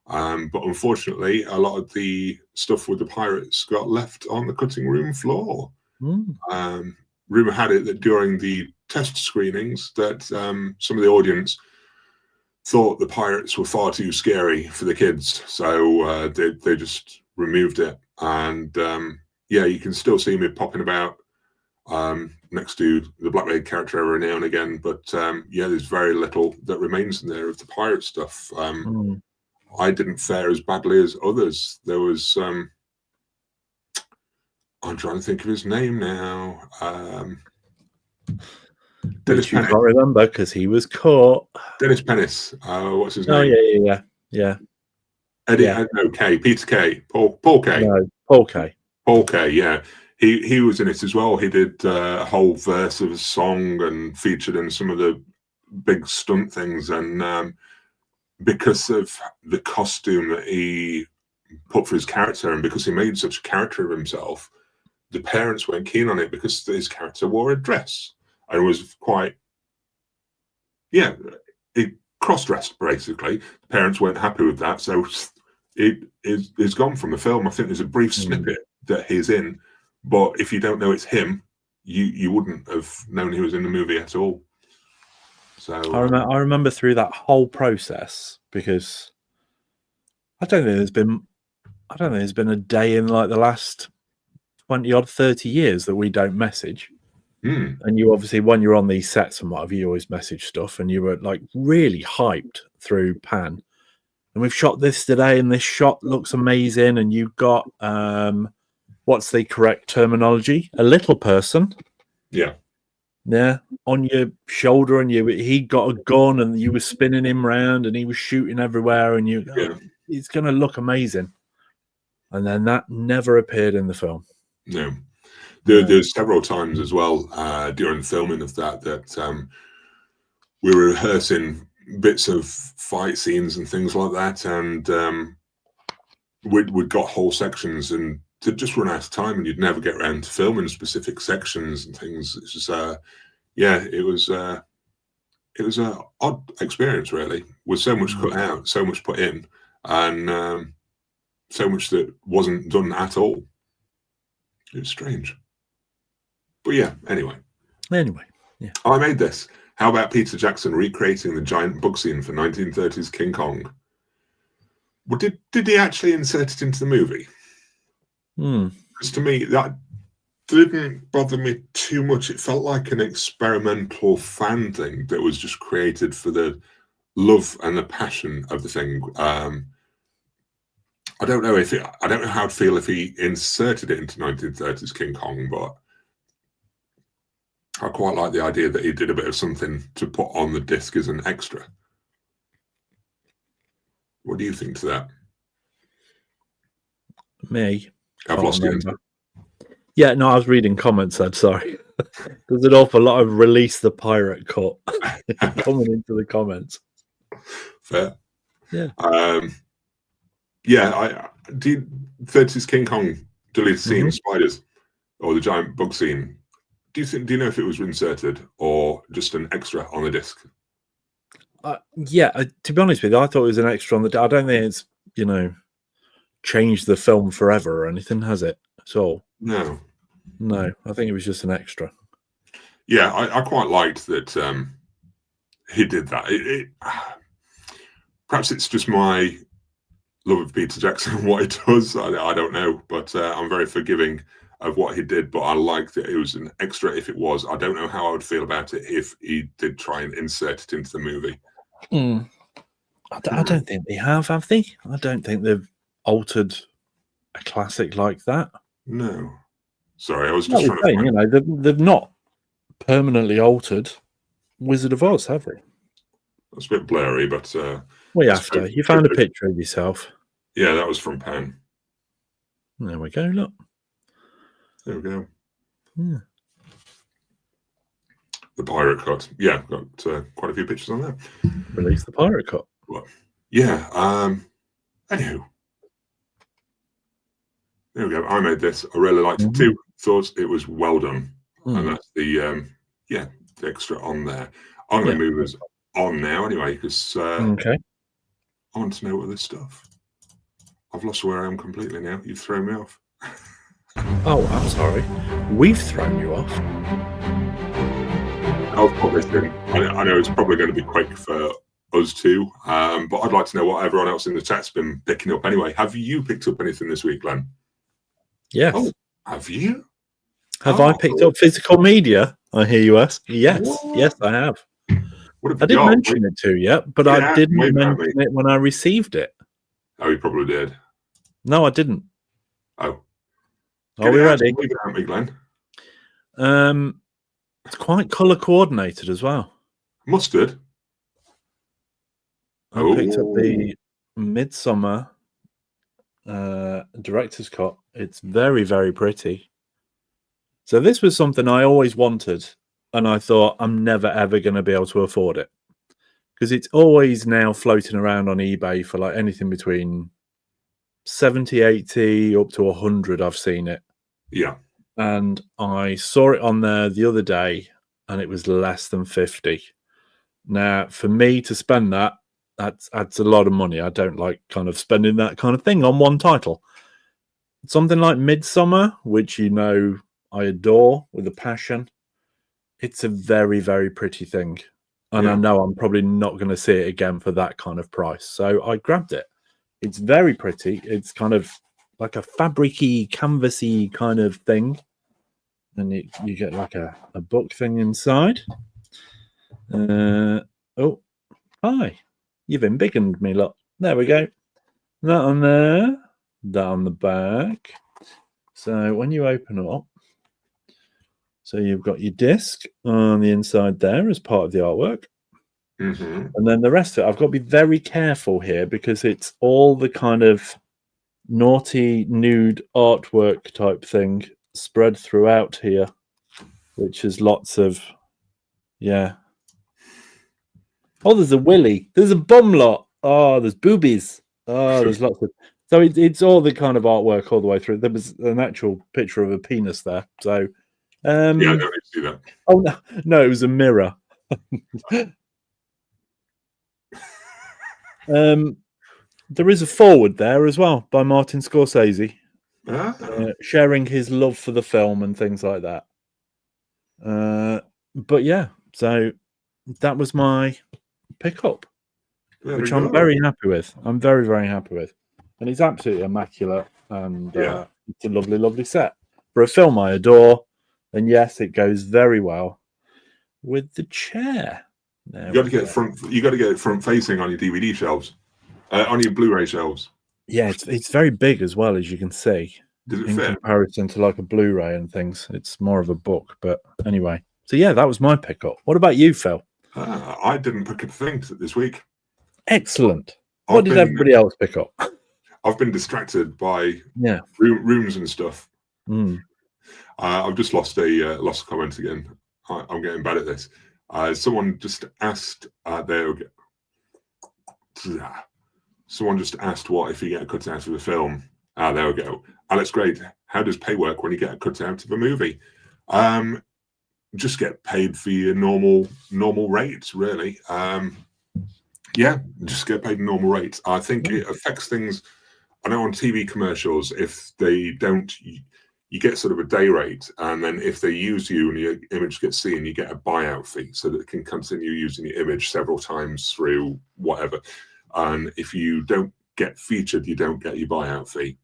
But unfortunately, a lot of the stuff with the pirates got left on the cutting room floor. Rumour had it that during the test screenings that some of the audience thought the pirates were far too scary for the kids. So they just removed it. And you can still see me popping about next to the Blackbeard character every now and again. But there's very little that remains in there of the pirate stuff. I didn't fare as badly as others. There was, I'm trying to think of his name now. Dennis Pennis. Can't remember because he was caught. Dennis Pennis. What's his name? Oh, yeah. Eddie, no, K. Peter K. Paul K. No, Paul K. Paul K, yeah. He was in it as well. He did a whole verse of a song and featured in some of the big stunt things. And because of the costume that he put for his character and because he made such a character of himself, the parents weren't keen on it because his character wore a dress and was quite, it cross-dressed basically. The parents weren't happy with that, so it's gone from the film. I think there's a brief snippet that he's in, but if you don't know it's him, you wouldn't have known he was in the movie at all. So I remember through that whole process because I don't think there's been a day in like the last 20 odd 30 years that we don't message. And you obviously, when you're on these sets and whatever, you always message stuff, and you were like really hyped through Pan. And we've shot this today, and this shot looks amazing. And you've got what's the correct terminology? A little person. Yeah. Yeah, on your shoulder, and he got a gun, and you were spinning him round, and he was shooting everywhere, and it's going to look amazing. And then that never appeared in the film. No, there's several times as well during filming of that we were rehearsing bits of fight scenes and things like that, and we'd got whole sections, and to just run out of time, and you'd never get around to filming specific sections and things. It's just it was a odd experience, really, with so much cut out, so much put in, and so much that wasn't done at all. It was strange. But yeah, anyway, yeah. I made this. How about Peter Jackson recreating the giant bug scene for 1930s King Kong? Well, did he actually insert it into the movie? Because to me, that didn't bother me too much. It felt like an experimental fan thing that was just created for the love and the passion of the thing. I don't know how I'd feel if he inserted it into 1930s King Kong, but I quite like the idea that he did a bit of something to put on the disc as an extra. What do you think to that? Me? I've lost you. Yeah, no, I was reading comments. I'm sorry. There's an awful lot of release the pirate cut coming into the comments. Fair. Yeah. I do 30s King Kong deleted scene spiders or the giant bug scene. Do you know if it was inserted or just an extra on the disc? To be honest with you, I thought it was an extra on the. I don't think it's changed the film forever or anything, has it? At all? No. I think it was just an extra. Yeah, I quite liked that he did that. Perhaps it's just my love of Peter Jackson and what he does. I don't know, but I'm very forgiving of what he did. But I liked that it was an extra. If it was, I don't know how I would feel about it if he did try and insert it into the movie. I don't think they have they? I don't think they've altered a classic like that. No. Sorry, I was just trying to find... they've not permanently altered Wizard of Oz, have they? It's a bit blurry, but we have to. You found a picture of yourself. Yeah, that was from Pan. There we go. Look. There we go. Yeah. The pirate cut. Yeah, got quite a few pictures on there. Release the pirate cut. Well, yeah. Anywho. There we go. I made this. I really liked it too. Thought it was well done. And that's the extra on there. I'm going to move us on now anyway, because I want to know what this stuff. I've lost where I am completely now. You've thrown me off. Oh, I'm sorry. We've thrown you off. I'll put this in. I know it's probably going to be quick for us too, but I'd like to know what everyone else in the chat's been picking up anyway. Have you picked up anything this week, Glenn? Yes. Oh, have you? Have I picked up physical media? I hear you ask. Yes. What? Yes, I have. I didn't mention it to you, but I didn't mention it when I received it. Oh, you probably did. No, I didn't. Oh. Are we ready? Leave it at me, Glenn. It's quite colour coordinated as well. Mustard. I picked up the Midsummer director's cut. It's very, very pretty. So this was something I always wanted, and I thought I'm never ever going to be able to afford it, because it's always now floating around on eBay for like anything between 70, 80 up to 100. I've seen it. Yeah. And I saw it on there the other day, and it was less than 50. Now, for me to spend that's a lot of money. I don't like kind of spending that kind of thing on one title. Something like Midsummer, which I adore with a passion. It's a very, very pretty thing. And I know I'm probably not going to see it again for that kind of price. So I grabbed it. It's very pretty. It's kind of like a fabricy, canvasy kind of thing. And you get like a book thing inside. Oh, hi. You've embiggened me, look. There we go. That on there. That on the back. So when you open up, so you've got your disc on the inside there as part of the artwork. Mm-hmm. And then the rest of it, I've got to be very careful here because it's all the kind of naughty nude artwork type thing spread throughout here, which is lots of, yeah. Oh, there's a willy. There's a bum lot. Oh, there's boobies. Oh, there's lots of. So it's all the kind of artwork all the way through. There was an actual picture of a penis there. So, yeah, I don't need to see that. Oh no, it was a mirror. There is a forward there as well by Martin Scorsese, sharing his love for the film and things like that. But yeah, so that was my pickup, which I'm very happy with. I'm very, very happy with, and it's absolutely immaculate, and it's a lovely, lovely set for a film I adore. And yes, it goes very well with the chair. You got to get front. You got to get it front facing on your DVD shelves, on your Blu-ray shelves. Yeah, it's very big as well, as you can see. Does it in fit? Comparison to like a Blu-ray and things, it's more of a book. But anyway, so yeah, that was my pickup. What about you, Phil? I didn't pick up a thing this week. Excellent. What did everybody else pick up? I've been distracted by rooms and stuff. I've just lost a comment again. I'm getting bad at this. Someone just asked. Someone just asked what if you get a cut out of a film. There we go. Alex Great. How does pay work when you get a cut out of a movie? Just get paid for your normal rates, really. Yeah, just get paid normal rates. I think it affects things. I know on TV commercials, if they don't, you get sort of a day rate, and then if they use you and your image gets seen, you get a buyout fee so that it can continue using your image several times through whatever. And if you don't get featured, you don't get your buyout fee.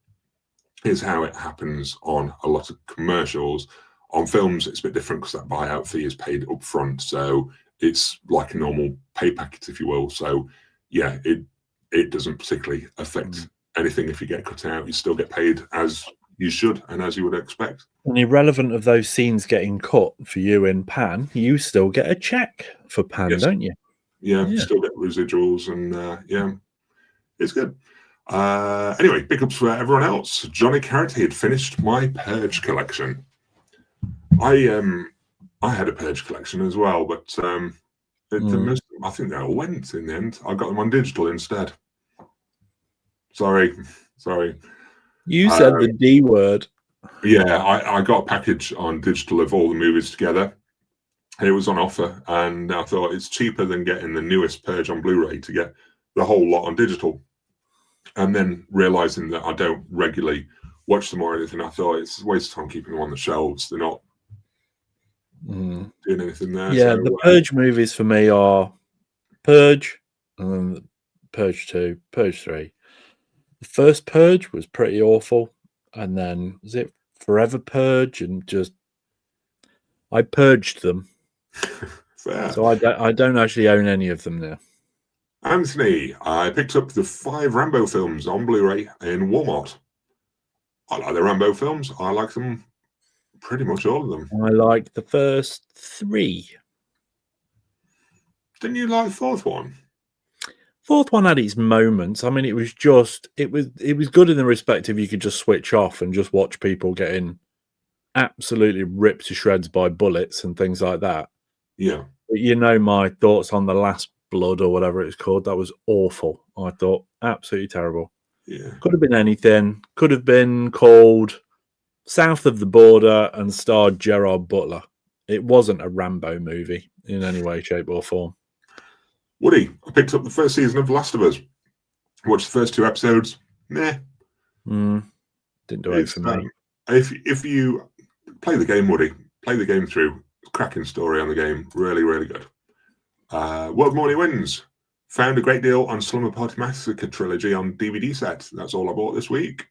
Is how it happens on a lot of commercials. On films, it's a bit different because that buyout fee is paid up front. So it's like a normal pay packet, if you will. So yeah, it doesn't particularly affect anything if you get cut out. You still get paid as you should and as you would expect. And irrelevant of those scenes getting cut for you in Pan, you still get a check for Pan, don't you? Yeah, still get residuals, and yeah, it's good. Anyway, pickups for everyone else. Johnny Carrot had finished my Purge collection. I had a Purge collection as well, but I think they all went in the end. I got them on digital instead. Sorry. You said the D word. Yeah, I got a package on digital of all the movies together. It was on offer, and I thought it's cheaper than getting the newest Purge on Blu-ray to get the whole lot on digital. And then realizing that I don't regularly watch them or anything, I thought it's a waste of time keeping them on the shelves. They're not doing anything there. Yeah, so, the Purge movies for me are Purge, and then Purge 2, Purge 3. The first Purge was pretty awful, and then was it Forever Purge, and just I purged them. So I don't actually own any of them now. Anthony, I picked up the 5 Rambo films on Blu-ray in Walmart. I like the Rambo films. I like them, pretty much all of them. I like the first 3. Didn't you like the fourth one? Fourth one had its moments. I mean, it was good in the respect of you could just switch off and just watch people getting absolutely ripped to shreds by bullets and things like that. Yeah. But you know my thoughts on The Last Blood or whatever it's called. That was awful. I thought absolutely terrible. Yeah. Could have been anything. Could have been called South of the Border and starred Gerard Butler. It wasn't a Rambo movie in any way, shape, or form. Woody, I picked up the first season of The Last of Us. Watched the first 2 episodes. Nah. Didn't do it for me. If you play the game, Woody, play the game through. Cracking story on the game. Really, really good. World Morning Wins. Found a great deal on Slumber Party Massacre trilogy on DVD set. That's all I bought this week.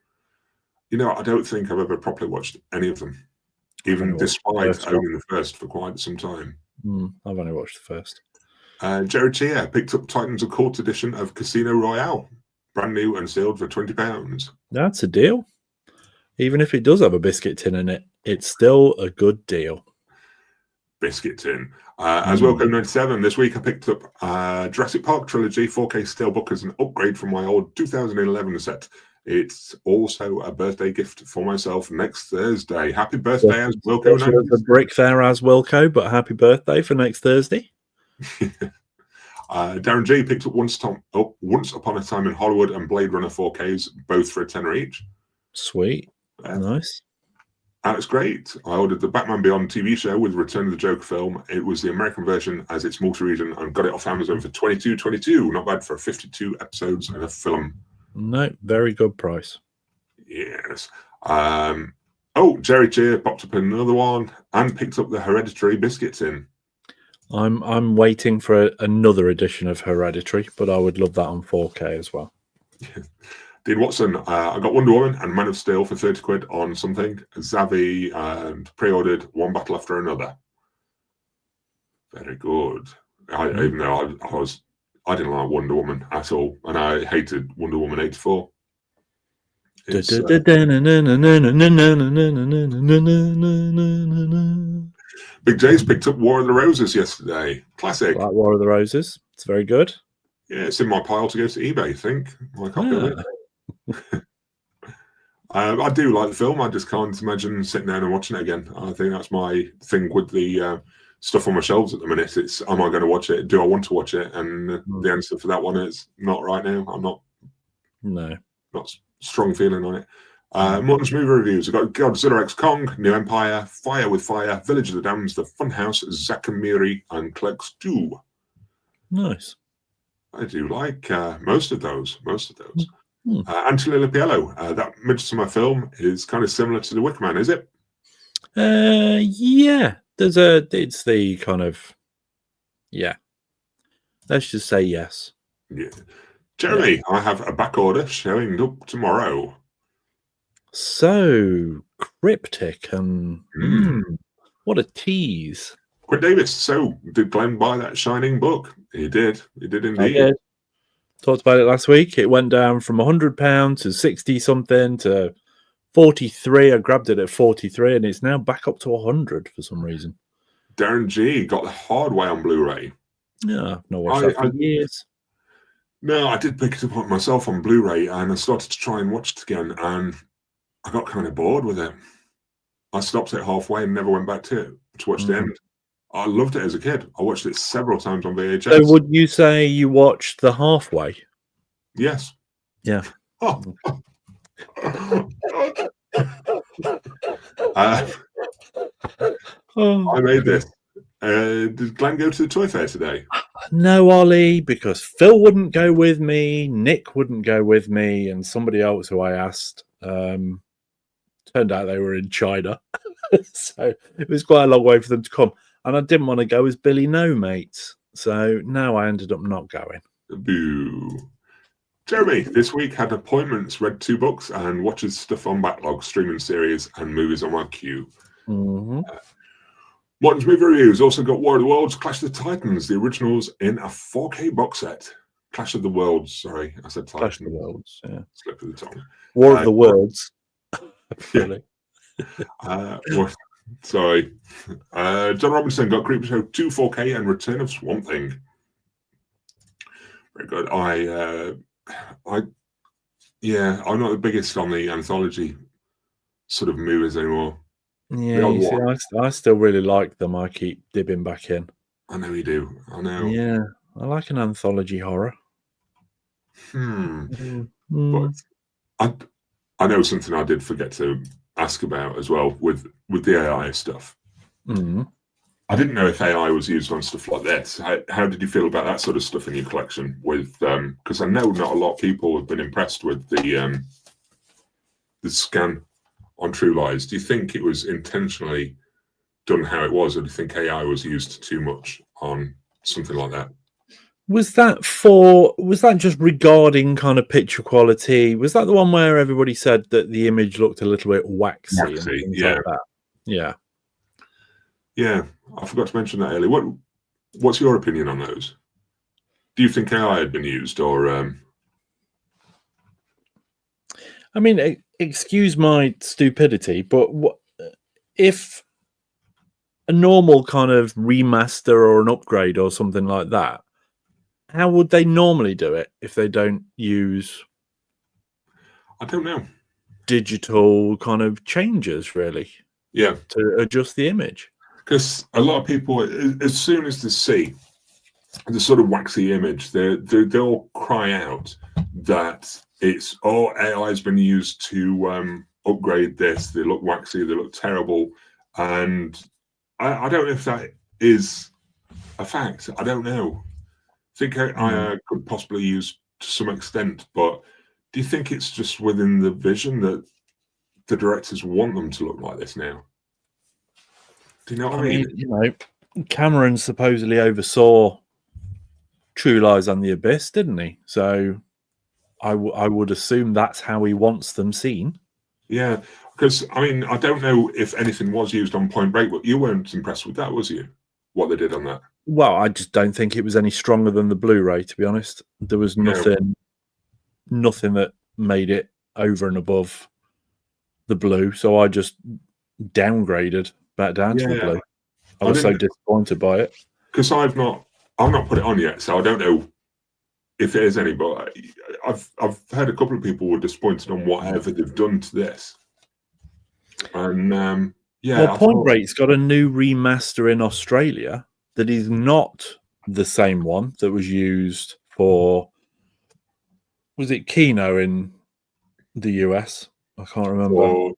You know, I don't think I've ever properly watched any of them, even despite owning the first for quite some time. I've only watched the first. Jared Chia picked up Titans of Court edition of Casino Royale. Brand new and sealed for £20. That's a deal. Even if it does have a biscuit tin in it, it's still a good deal. Biscuit tin. As Wilco 97, this week I picked up Jurassic Park Trilogy 4K Steelbook as an upgrade from my old 2011 set. It's also a birthday gift for myself next Thursday. Happy birthday, as Wilco. There's a brick there as Wilco, but happy birthday for next Thursday. Darren G picked up Once Upon a Time in Hollywood and Blade Runner 4Ks, both for a tenner each. Sweet. Nice. That's great. I ordered the Batman Beyond TV show with Return of the Joker film. It was the American version as its multi-region and got it off Amazon for $22.22. Not bad for 52 episodes and a film. No, very good price. Yes. Jerry Cheer popped up another one and picked up the Hereditary biscuit tin. I'm waiting for another edition of Hereditary, but I would love that on 4K as well. Dean Watson, I got Wonder Woman and Man of Steel for 30 quid on something. Zavi and pre-ordered One Battle After Another. Very good. Even though I didn't like Wonder Woman at all, and I hated Wonder Woman 84. Big J's picked up War of the Roses yesterday. Classic. Like War of the Roses. It's very good. Yeah, it's in my pile to go to eBay, I think. My copy of it. I do like the film. I just can't imagine sitting down and watching it again. I think that's my thing with the stuff on my shelves at the minute. It's, am I going to watch it? Do I want to watch it? And the answer for that one is not right now. I'm not. No. Not strong feeling on it. Morton's movie reviews. I've got Godzilla X Kong, New Empire, Fire with Fire, Village of the Dams, The Funhouse, Zakamiri, and Clerks 2. Nice. I do like most of those. Antonio Lapiello, that Midsummer film is kind of similar to The Wicker Man, is it? Yeah. It's the kind of, yeah. Let's just say yes. Yeah. Jeremy, I have a back order showing up tomorrow. So cryptic and what a tease. Quinn Davis, so did Glenn buy that Shining book? He did. He did indeed. I did. Talked about it last week. It went down from £100 to 60 something to 43. I grabbed it at 43 and it's now back up to 100 for some reason. Darren G got the hard way on Blu-ray. Yeah, I've not watched that for years. No, I did pick it up myself on Blu-ray and I started to try and watch it again and I got kind of bored with it. I stopped it halfway and never went back to watch the end. I loved it as a kid. I watched it several times on VHS. So would you say you watched the halfway? Yes. Yeah. I made this. Did Glenn go to the toy fair today? No, Ollie, because Phil wouldn't go with me, Nick wouldn't go with me, and somebody else who I asked turned out they were in China. So it was quite a long way for them to come. And I didn't want to go as Billy No Mates. So now I ended up not going. Boo. Jeremy, this week had appointments, read 2 books, and watches stuff on backlog, streaming series, and movies on my queue. Morton's movie reviews also got War of the Worlds, Clash of the Titans, the originals in a 4K box set. Clash of the Worlds, sorry. I said Titans. Clash of the Worlds, yeah. Slip of the tongue. War of the Worlds. Really? Sorry. John Robinson got Creepshow 2 4K and Return of Swamp Thing. Very good. I'm not the biggest on the anthology sort of movies anymore. Yeah, you see, I still really like them. I keep dipping back in. I know you do. I know. Yeah, I like an anthology horror. But I know something I did forget to ask about as well with the AI stuff. I didn't know if AI was used on stuff like this. How did you feel about that sort of stuff in your collection? With because I know not a lot of people have been impressed with the scan on True Lies. Do you think it was intentionally done how it was, or do you think AI was used too much on something like that? Was that just regarding kind of picture quality? Was that the one where everybody said that the image looked a little bit waxy and things like that? Yeah. Yeah, I forgot to mention that earlier. What's your opinion on those? Do you think AI had been used, or? I mean, excuse my stupidity, but if a normal kind of remaster or an upgrade or something like that, how would they normally do it if they don't use? I don't know. Digital kind of changes, really. Yeah. To adjust the image. Because a lot of people, as soon as they see the sort of waxy image, they'll cry out that it's, AI has been used to upgrade this. They look waxy, they look terrible. And I don't know if that is a fact. I don't know. I think I could possibly use to some extent, but do you think it's just within the vision that the directors want them to look like this now? Do you know what I mean? You know, Cameron supposedly oversaw True Lies and the Abyss, didn't he? So I would assume that's how he wants them seen. Yeah, because, I mean, I don't know if anything was used on Point Break, but you weren't impressed with that, was you? What they did on that? Well, I just don't think it was any stronger than the Blu-ray, to be honest. There was nothing that made it over and above the blue, so I just downgraded back down to the blue. I was so disappointed by it. Because I've not put it on yet, so I don't know if there is any, but I've heard a couple of people were disappointed on whatever they've done to this. And well, Point Break's got a new remaster in Australia that is not the same one that was used for, was it Kino in the US? I can't remember. Or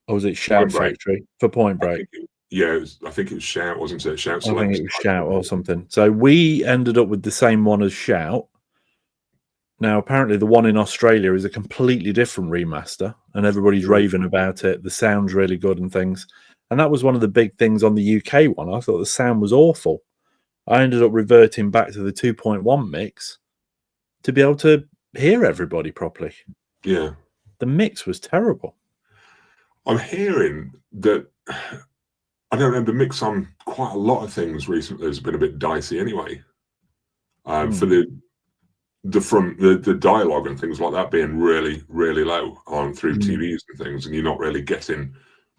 was it Shout Factory for Point Break? I think it was Shout, wasn't it? Shout Select. I think it was Shout or something. So we ended up with the same one as Shout. Now, apparently the one in Australia is a completely different remaster, and everybody's raving about it. The sound's really good and things. And that was one of the big things on the UK one. I thought the sound was awful. I ended up reverting back to the 2.1 mix to be able to hear everybody properly. Yeah. The mix was terrible. I'm hearing that, I don't know, the mix on quite a lot of things recently has been a bit dicey anyway. For the front, the dialogue and things like that being really, really low on through TVs and things, and you're not really getting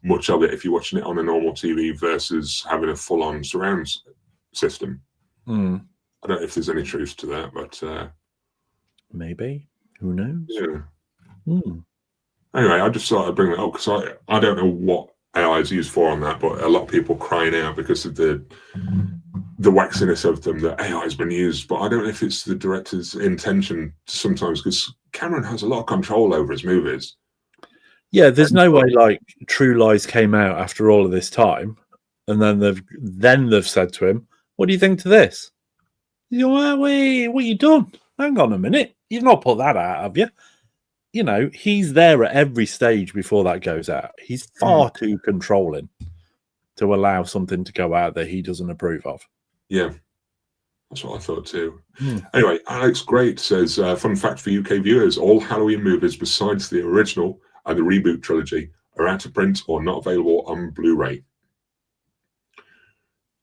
much of it if you're watching it on a normal TV versus having a full-on surround system. I don't know if there's any truth to that, but maybe. Who knows? Yeah. Anyway, I just thought I'd bring that up because I don't know what AI is used for on that, but a lot of people crying out because of the waxiness of them that AI has been used. But I don't know if it's the director's intention sometimes, because Cameron has a lot of control over his movies. Yeah, there's no way like True Lies came out after all of this time, and then they've said to him, "What do you think to this?" He's going, "Well, wait, what you done? Hang on a minute, you've not put that out, have you?" You know, he's there at every stage before that goes out. He's far too controlling to allow something to go out that he doesn't approve of. Yeah, that's what I thought too. Anyway, Alex Great says, fun fact for UK viewers, all Halloween movies besides the original and the reboot trilogy are out of print or not available on Blu-ray.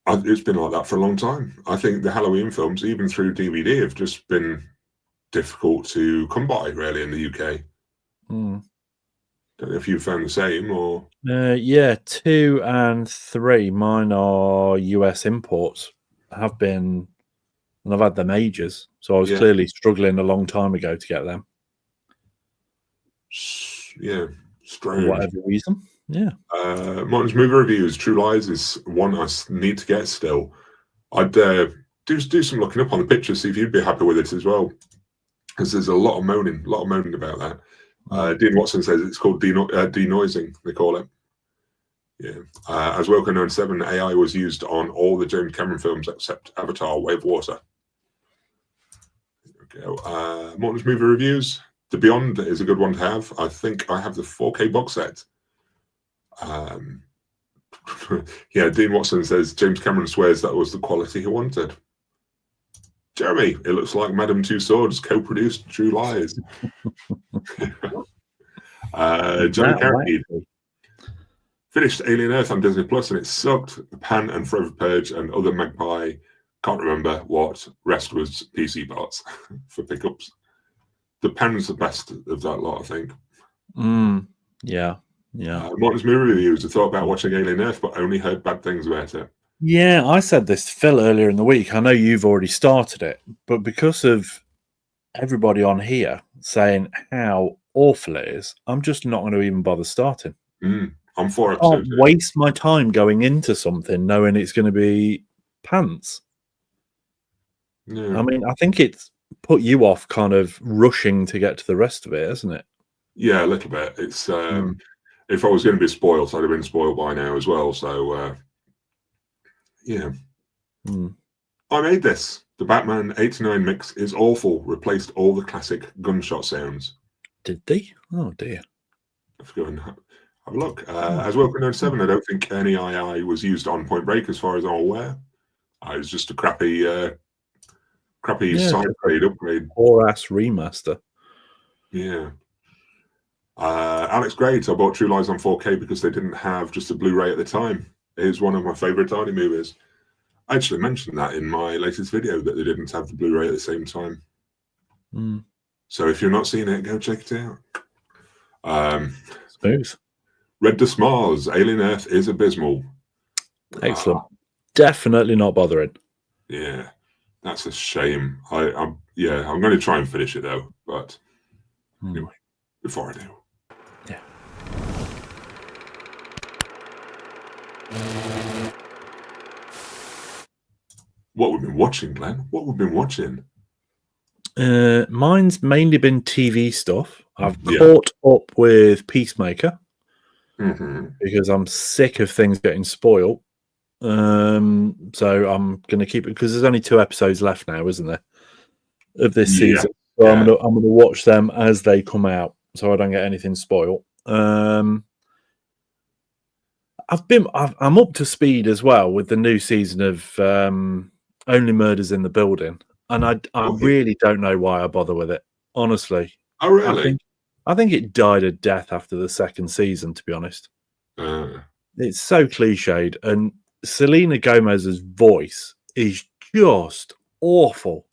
It's been like that for a long time. I think the Halloween films, even through DVD, have just been difficult to come by, really, in the UK. Don't know if you found the same, or... Yeah, 2 and 3, mine are US imports, have been, and I've had them ages, so I was clearly struggling a long time ago to get them. Yeah, strange. For whatever reason, yeah. Martin's movie reviews. True Lies is one I need to get still. I'd do some looking up on the pictures, see if you'd be happy with it as well, because there's a lot of moaning about that. Dean Watson says it's called denoising, they call it. Yeah. As Wilco 97, AI was used on all the James Cameron films except Avatar: Way of Water. There we go. Morton's movie reviews. The Beyond is a good one to have. I think I have the 4K box set. Yeah, Dean Watson says James Cameron swears that was the quality he wanted. Jeremy, it looks like Madame Tussauds co-produced True Lies. Johnny Carey finished Alien Earth on Disney Plus and it sucked. Pan and Forever Purge and other Magpie, can't remember what, rest was PC parts for pickups. The Pan's the best of that lot, I think. Yeah. Martin's movie reviews. I thought about watching Alien Earth, but only heard bad things about it. Yeah, I said this to Phil earlier in the week. I know you've already started it, but because of everybody on here saying how awful it is, I'm just not going to even bother starting. I'm 4 I episodes. can't waste my time going into something knowing it's going to be pants. Yeah. I mean, I think it's put you off kind of rushing to get to the rest of it, hasn't it? Yeah, a little bit. It's if I was going to be spoiled, I'd have been spoiled by now as well. So yeah. I made this. The Batman 89 mix is awful. Replaced all the classic gunshot sounds. Did they? Oh dear. Let's go and have a look. As well for 97, I don't think any II was used on Point Break as far as I'm aware. It was just a crappy side grade upgrade. Poor ass remaster. Yeah. Alex Grades, I bought True Lies on 4K because they didn't have just a Blu-ray at the time. It is one of my favourite Arnie movies. I actually mentioned that in my latest video that they didn't have the Blu-ray at the same time. So if you're not seeing it, go check it out. Smooth. Red Dust Mars, Alien Earth is abysmal. Excellent. Definitely not bothering. Yeah, that's a shame. I'm going to try and finish it though. But anyway, before I do. Yeah. What we've been watching, Glenn? What we've been watching? Mine's mainly been TV stuff. I've caught up with Peacemaker because I'm sick of things getting spoiled. So I'm going to keep it because there's only 2 episodes left now, isn't there, of this season? So I'm going to watch them as they come out, so I don't get anything spoiled. I'm up to speed as well with the new season of Only Murders in the Building, and I really don't know why I bother with it, honestly. Oh, really? I think it died a death after the 2nd season, to be honest. It's so cliched, and Selena Gomez's voice is just awful.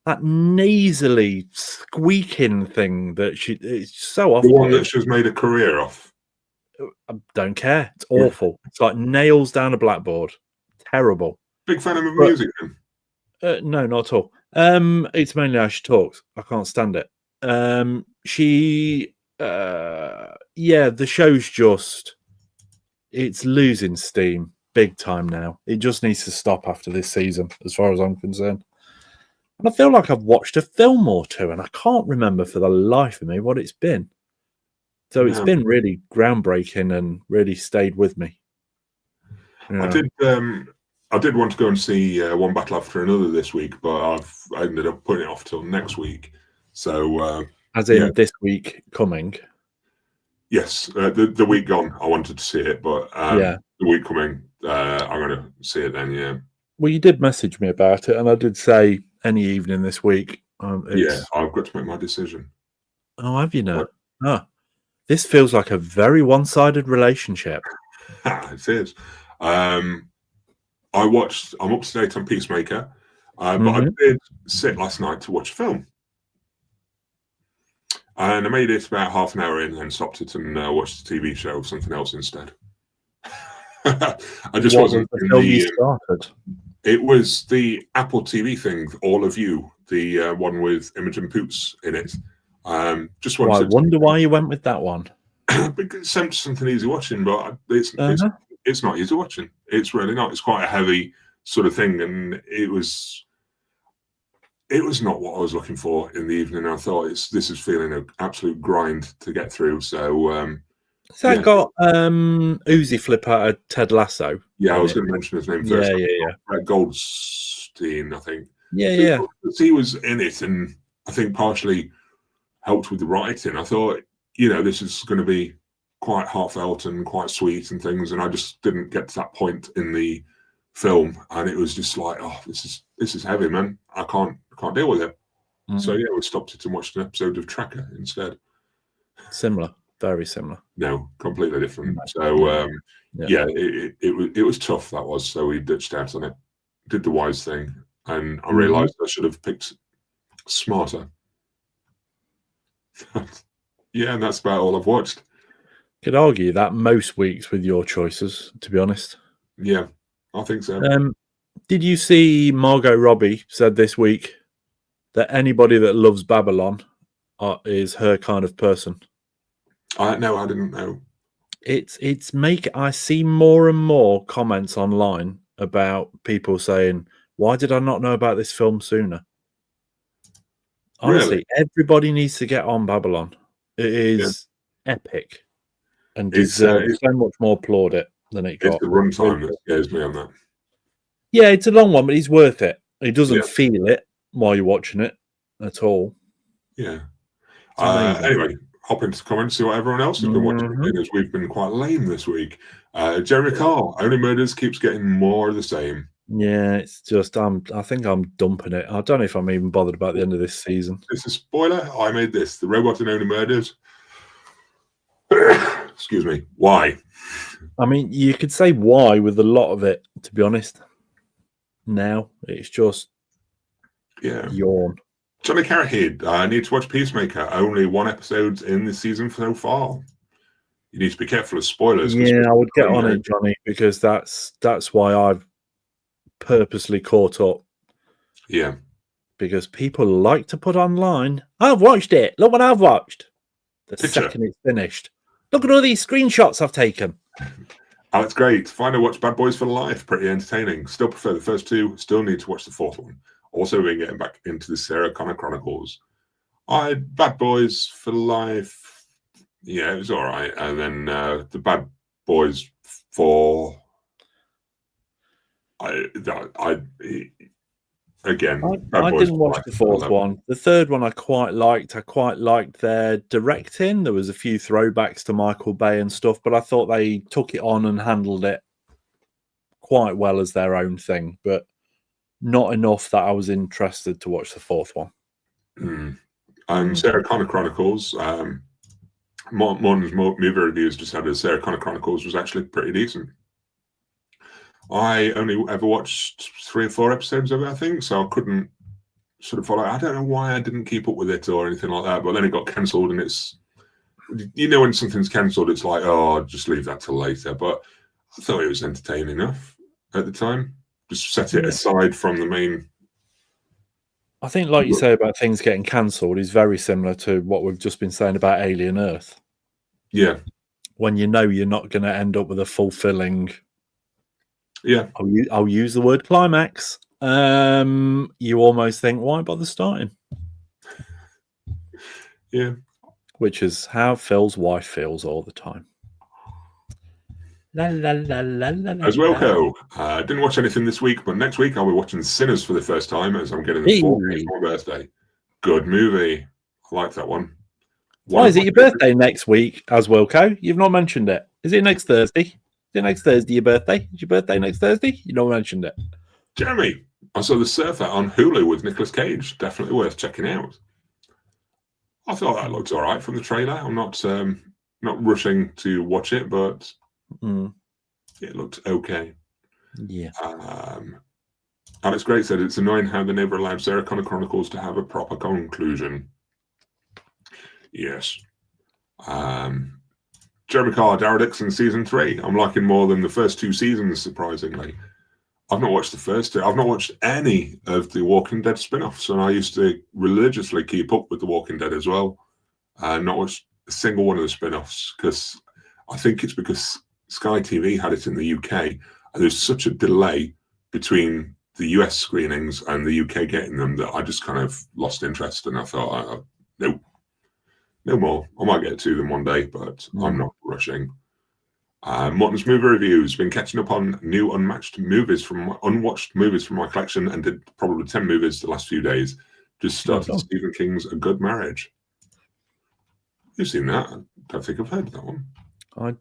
That nasally squeaking thing that it's so often. The one that she's made a career off. I don't care. It's awful. It's like nails down a blackboard. Terrible. Big fan of her music then? No, not at all. It's mainly how she talks. I can't stand it. The show's just, it's losing steam big time now. It just needs to stop after this season, as far as I'm concerned. And I feel like I've watched a film or two, and I can't remember for the life of me what it's been. So it's been really groundbreaking and really stayed with me. I did want to go and see One Battle After Another this week, but I ended up putting it off till next week. So, as in this week coming. Yes, the week gone, I wanted to see it, but the week coming, I'm going to see it then. Yeah. Well, you did message me about it, and I did say any evening this week. I've got to make my decision. Oh, have you now? This feels like a very one-sided relationship. It is. I'm up to date on Peacemaker, but I did sit last night to watch a film. And I made it about half an hour in and stopped it and watched the TV show, something else instead. I just wasn't the film you started. It was the Apple TV thing, All of You, the one with Imogen Poots in it. I wonder why you went with that one. Because it's something easy watching, but it's not easy watching. It's really not. It's quite a heavy sort of thing, and it was not what I was looking for in the evening. I thought this is feeling an absolute grind to get through. So, got Uzi Flip out of Ted Lasso. Yeah, I was going to mention his name first. Yeah. Goldstein, I think. Yeah. He was in it, and I think partially helped with the writing. I thought, this is going to be quite heartfelt and quite sweet and things, and I just didn't get to that point in the film, and it was just like, oh, this is heavy, man. I can't deal with it. So we stopped it and watched an episode of Tracker instead. Similar, very similar. No, completely different. So it was tough, that was. So we ditched out on it, did the wise thing, and I realised I should have picked smarter. Yeah, and that's about all I've watched. Could argue that most weeks with your choices, to be honest. Yeah, I think so. Did you see Margot Robbie said this week that anybody that loves Babylon is her kind of person? No, I didn't know. I see more and more comments online about people saying, "Why did I not know about this film sooner?" Honestly, everybody needs to get on Babylon. It is epic and deserves so much more plaudit than it got. It's the runtime that scares me on that. Yeah, it's a long one, but he's worth it. He doesn't feel it while you're watching it at all. Yeah. Anyway, hop into the comments, see what everyone else has been watching, as we've been quite lame this week. Jeremy Carl, Only Murders keeps getting more of the same. Yeah, it's just I think I'm dumping it. I don't know if I'm even bothered about the end of this season. It's a spoiler. I made this. The robot in Only Murders. Excuse me. Why? I mean, you could say why with a lot of it, to be honest. Now it's just yawn. Johnny Carahid, I need to watch Peacemaker. Only one episode in the season so far. You need to be careful of spoilers. Yeah, I would get on it, Johnny, because that's why I've purposely caught up. Yeah. Because people like to put online, I've watched it. Look what I've watched. The second it's finished. Look at all these screenshots I've taken. Alex, great. Finally watched Bad Boys for Life. Pretty entertaining. Still prefer the first two. Still need to watch the fourth one. Also been getting back into the Sarah Connor Chronicles. Bad Boys for Life. Yeah, it was all right. And then the Bad Boys for... I didn't watch the fourth one. The third one I quite liked. I quite liked their directing. There was a few throwbacks to Michael Bay and stuff, but I thought they took it on and handled it quite well as their own thing, but not enough that I was interested to watch the fourth one. Sarah Connor Chronicles, Morton's movie reviews just had Sarah Connor Chronicles was actually pretty decent. I only ever watched 3 or 4 episodes of it, I think, so I couldn't sort of follow. I don't know why I didn't keep up with it or anything like that, but then it got cancelled, and it's, when something's cancelled, it's like, oh, I'll just leave that till later. But I thought it was entertaining enough at the time. Just set it aside from the main. I think, like you say about things getting cancelled, is very similar to what we've just been saying about Alien Earth. Yeah. When you know you're not going to end up with a fulfilling... Yeah, I'll use the word climax. You almost think, why bother starting? Yeah, which is how Phil's wife feels all the time. As Wilco, didn't watch anything this week, but next week I'll be watching Sinners for the first time as I'm getting the 4th for my birthday. Good movie. I like that one. Why is it your birthday next week, as Wilco? You've not mentioned it. Is it next Thursday? Is it next Thursday your birthday? Is your birthday next Thursday? You not mentioned it. Jeremy, I saw The Surfer on Hulu with Nicolas Cage. Definitely worth checking out. I thought that looked all right from the trailer. I'm not rushing to watch it, but it looked okay. Yeah. Alex Great said it's annoying how they never allowed Sarah Connor Chronicles to have a proper conclusion. Yes. Jeremy Carr, Daryl Dixon, season 3. I'm liking more than the first 2 seasons, surprisingly. I've not watched the first 2. I've not watched any of the Walking Dead spin-offs, and I used to religiously keep up with the Walking Dead as well. Not watched a single one of the spin-offs, because I think it's because Sky TV had it in the UK, and there's such a delay between the US screenings and the UK getting them that I just kind of lost interest, and I thought, nope. No more. I might get to them one day, but I'm not rushing. Morton's movie reviews. Been catching up on new unwatched movies from my collection, and did probably 10 movies the last few days. Just started Stephen King's A Good Marriage. You've seen that? I don't think I've heard of that one. I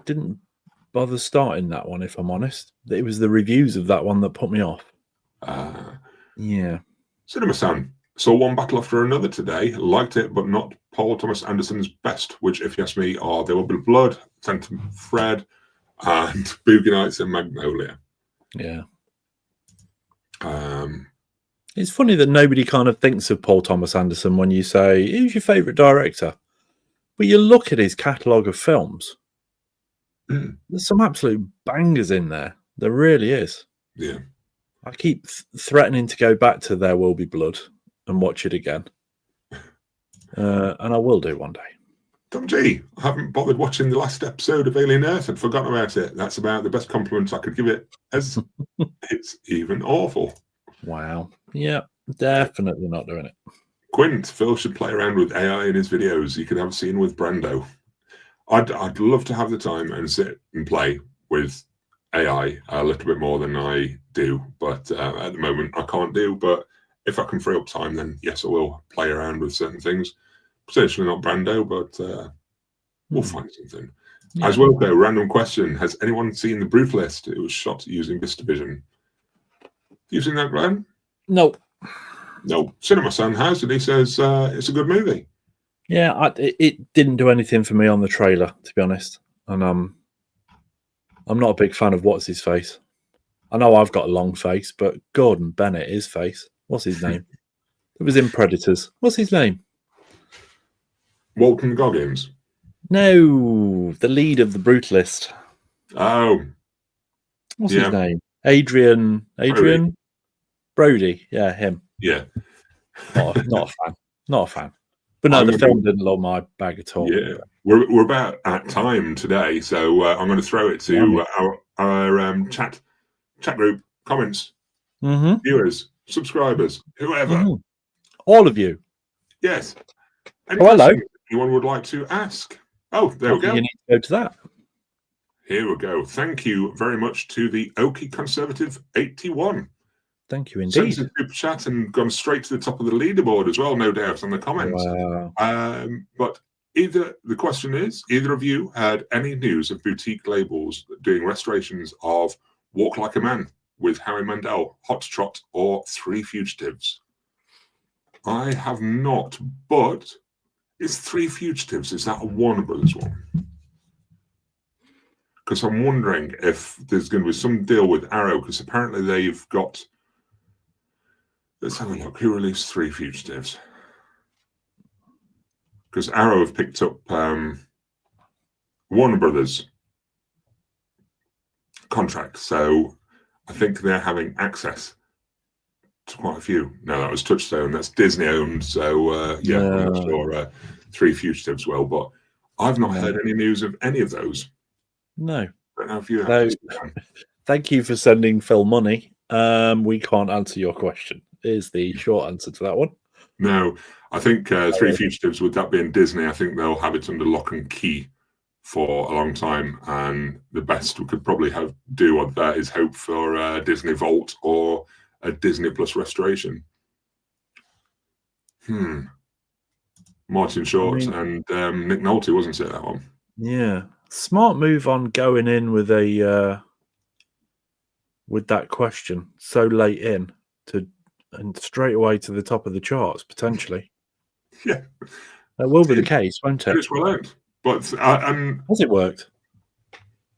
didn't bother starting that one, if I'm honest. It was the reviews of that one that put me off. Yeah. Cinema San. Saw One Battle After Another today. Liked it, but not Paul Thomas Anderson's best, which, if you ask me, are There Will Be Blood, Phantom Thread, and Boogie Nights and Magnolia. Yeah. It's funny that nobody kind of thinks of Paul Thomas Anderson when you say, who's your favourite director? But you look at his catalogue of films, there's some absolute bangers in there. There really is. Yeah. I keep threatening to go back to There Will Be Blood and watch it again. And I will do one day. Tom G, I haven't bothered watching the last episode of Alien Earth. I'd forgotten about it. That's about the best compliment I could give it, as it's even awful. Wow. Yeah, definitely not doing it. Quint, Phil should play around with AI in his videos. You could have a scene with Brando. I'd love to have the time and sit and play with AI a little bit more than I do, but at the moment I can't do. But if I can free up time, then yes, I will play around with certain things. Potentially not Brando, but we'll find something. Yeah. As well, though, random question: has anyone seen the Brutalist? It was shot using VistaVision. Have you seen that, Glenn? No. No. Cinema Son has, and he says it's a good movie. Yeah, it didn't do anything for me on the trailer, to be honest. And I'm not a big fan of what's his face. I know I've got a long face, but Gordon Bennett, his face. What's his name? It was in Predators. What's his name? Walton Goggins. No, the lead of the Brutalist. Oh, what's his name? Adrian Brody. Yeah, him. Yeah, not a fan. Not a fan. But no, the film didn't load my bag at all. Yeah, we're about at time today, so I'm going to throw it to our chat group, comments, viewers, subscribers, whoever, all of you. Yes. Hello. Anyone would like to ask? Oh, there we go. You need to go to that. Here we go. Thank you very much to the Okie Conservative 81. Thank you indeed. Sent a super chat and gone straight to the top of the leaderboard as well, no doubt, on the comments. Wow. But the question is, either of you had any news of boutique labels doing restorations of Walk Like a Man with Howie Mandel, Hot Trot, or Three Fugitives? I have not, but is Three Fugitives, is that a Warner Brothers one? Because I'm wondering if there's going to be some deal with Arrow, because apparently they've got... Let's have a look. Who released Three Fugitives? Because Arrow have picked up Warner Brothers contract, so I think they're having access to quite a few. No, that was Touchstone. That's Disney owned. So yeah, I'm not sure Three Fugitives will, but I've not heard any news of any of those. No. Don't know if you have. Thank you for sending Phil money. We can't answer your question. Is the short answer to that one. No, I think Three Fugitives, with that being Disney, I think they'll have it under lock and key for a long time, and the best we could probably do on that is hope for Disney Vault or a Disney Plus restoration. Martin Short and Nick Nolte, wasn't it, that one? Yeah, smart move on going in with a with that question so late in and straight away to the top of the charts potentially. Yeah, that will be the case, won't it? It's well out, but has it worked?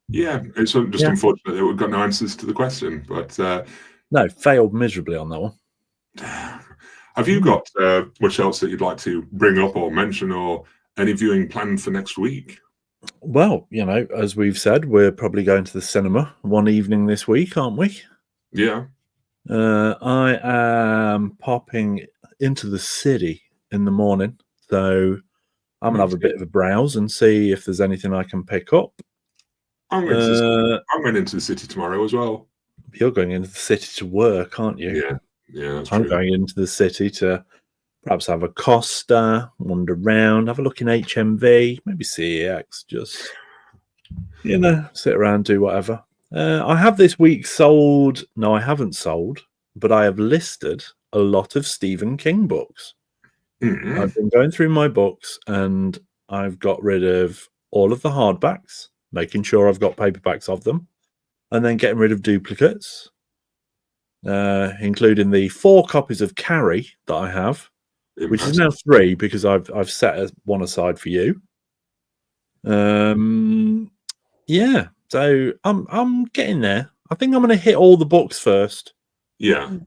Yeah, it's just unfortunate that we've got no answers to the question, but no, failed miserably on that one. Have you got much else that you'd like to bring up or mention, or any viewing planned for next week? Well, you know, as we've said, we're probably going to the cinema one evening this week, aren't we? Yeah. I am popping into the city in the morning, so I'm going to have a bit of a browse and see if there's anything I can pick up. I'm going into the city tomorrow as well. You're going into the city to work, aren't you? Yeah, that's I'm true. going into the city to perhaps have a Costa, wander around, have a look in HMV, maybe CEX, just, you know, sit around, do whatever. I have this week sold, no, I haven't sold, but I have listed a lot of Stephen King books. I've been going through my books and I've got rid of all of the hardbacks, making sure I've got paperbacks of them, and then getting rid of duplicates, including the 4 copies of Carrie that I have, which is now 3 because I've set one aside for you. Yeah, so I'm getting there. I think I'm going to hit all the books first. Yeah.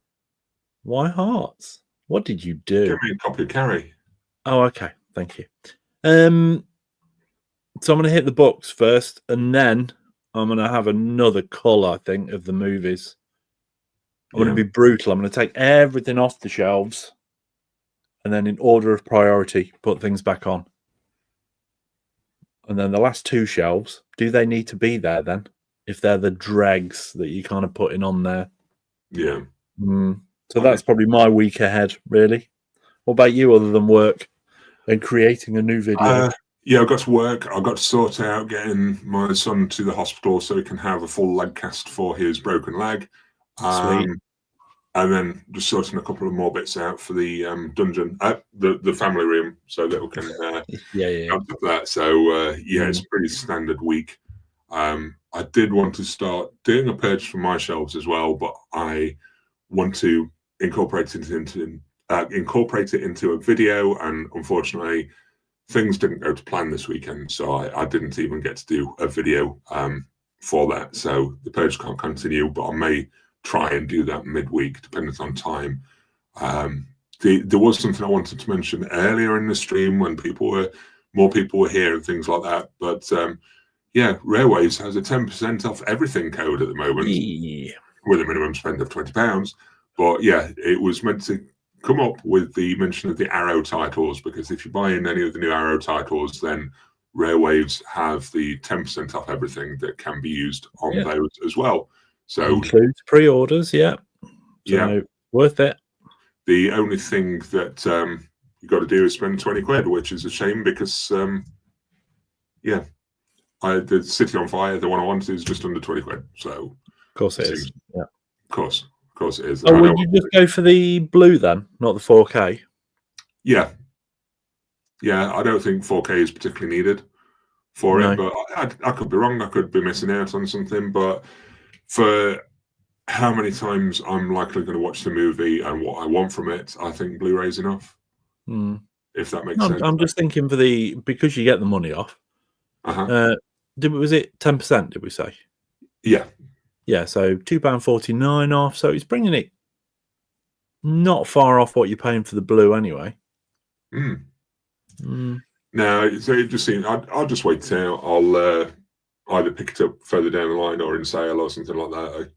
Why hearts? What did you do? Give me a copy of Carrie. Oh, okay. Thank you. So I'm going to hit the books first, and then I'm going to have another cull, I think, of the movies. I'm going to be brutal. I'm going to take everything off the shelves, and then in order of priority, put things back on. And then the last two shelves, do they need to be there then? If they're the dregs that you're kind of putting on there. Yeah. So that's probably my week ahead, really. What about you, other than work and creating a new video? Yeah, I've got to work. I've got to sort out getting my son to the hospital so he can have a full leg cast for his broken leg. Sweet. And then just sorting a couple of more bits out for the dungeon, the family room, so that we can that. So it's a pretty standard week. I did want to start doing a purge for my shelves as well, but I want to incorporate it into a video, and unfortunately things didn't go to plan this weekend, so I didn't even get to do a video for that. So the purge can't continue, but I may try and do that midweek, depending on time. There was something I wanted to mention earlier in the stream when more people were here and things like that. But Railways has a 10% off everything code at the moment, with a minimum spend of £20. But it was meant to come up with the mention of the Arrow titles, because if you buy in any of the new Arrow titles, then Railways have the 10% off everything that can be used on those as well. So includes pre-orders, worth it. The only thing that you got to do is spend £20, which is a shame, because the City on Fire, the one I want, is just under £20. So of course it is. Yeah, of course it is. Oh, would you just go for the blue then, not the 4K? Yeah, I don't think 4K is particularly needed for it, but I could be wrong. I could be missing out on something. But for how many times I'm likely going to watch the movie and what I want from it, I think Blu-ray's enough. If that makes sense. I'm just thinking because you get the money off. Was it 10%? Did we say? Yeah. Yeah, so £2.49 off. So it's bringing it not far off what you're paying for the blue anyway. No, so it just seems I'll just wait till I'll either pick it up further down the line or in sale or something like that.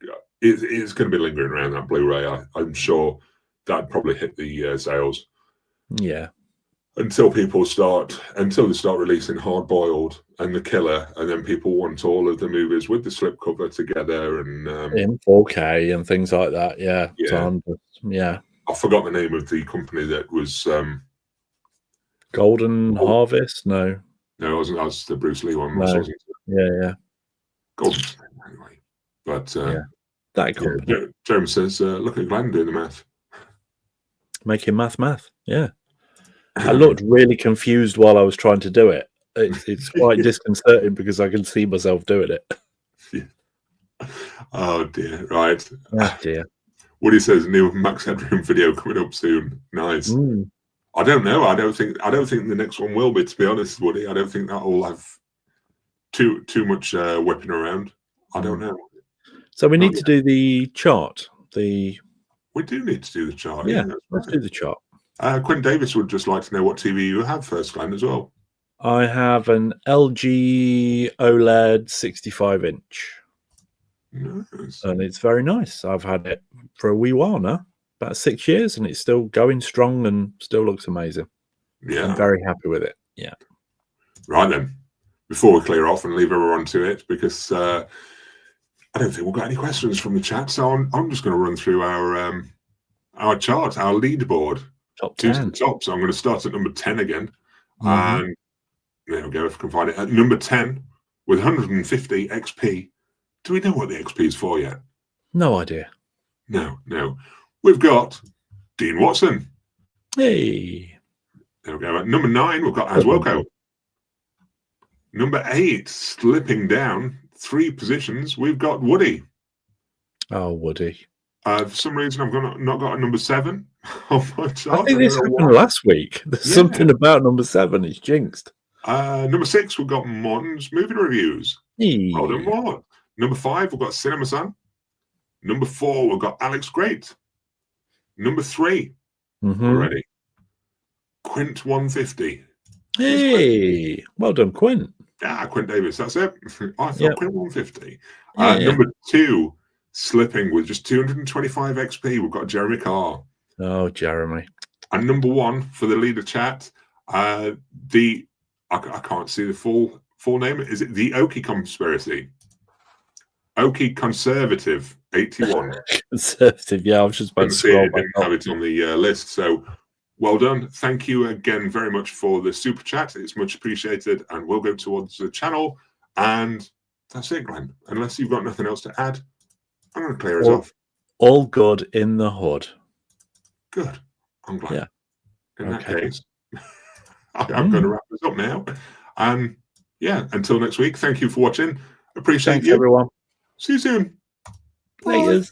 It's going to be lingering around that Blu-ray. I'm sure that'd probably hit the sales. Yeah. Until they start releasing Hard Boiled and The Killer, and then people want all of the movies with the slipcover together and in 4K and things like that. Yeah. I forgot the name of the company that was Golden Harvest. No, it wasn't. That was the Bruce Lee one. No. Yeah. Golden anyway. But that company. Jeremy says, "Look at Glenn doing the math, making math." Yeah. I looked really confused while I was trying to do it. It's quite disconcerting because I can see myself doing it. Yeah. Oh dear! Right. Oh dear. Woody says new Max Headroom video coming up soon. Nice. I don't know. I don't think the next one will be. To be honest, Woody, I don't think that will have too much whipping around. I don't know. So we need to do the chart. We do need to do the chart. Yeah, let's do the chart. Quinn Davis would just like to know what TV you have first, Glenn, as well. I have an LG OLED 65-inch. Nice. And it's very nice. I've had it for a wee while now, about 6 years, and it's still going strong and still looks amazing. Yeah. I'm very happy with it. Yeah. Right then, before we clear off and leave everyone to it, because I don't think we've got any questions from the chat, so I'm just going to run through our chart, our leaderboard. Top 10. To the top. So I'm going to start at number 10 again. And there we go, if I can find it. At number 10, with 150 XP. Do we know what the XP is for yet? No idea. No. We've got Dean Watson. Hey. There we go. At number 9, we've got Aswoko. Number 8, slipping down 3 positions, we've got Woody. Oh, Woody. For some reason, I've not got a number 7 on my chart. I think this happened last week. There's something about number 7. It's jinxed. Number 6, we've got Morton's Movie Reviews. Well done, Morton. Number 5, we've got Cinema Sun. Number 4, we've got Alex Great. Number 3, already. Quint 150. Hey, well done, Quint. Yeah, Quint Davis, that's it. I thought Quint 150. Number 2, slipping with just 225 XP. We've got Jeremy Carr. Oh, Jeremy. And number 1 for the leader chat, I can't see the full name. Is it the Oki Conspiracy? Oki Conservative 81. Conservative, yeah. I was just about to scroll back up. Have it on the list. So well done. Thank you again very much for the super chat. It's much appreciated, and we'll go towards the channel. And that's it, Glenn. Unless you've got nothing else to add, I'm going to clear us off. All good in the hood. Good. I'm glad. Yeah. In that case, I'm going to wrap this up now. And yeah, until next week, thank you for watching. Appreciate you. Everyone. See you soon. Bye.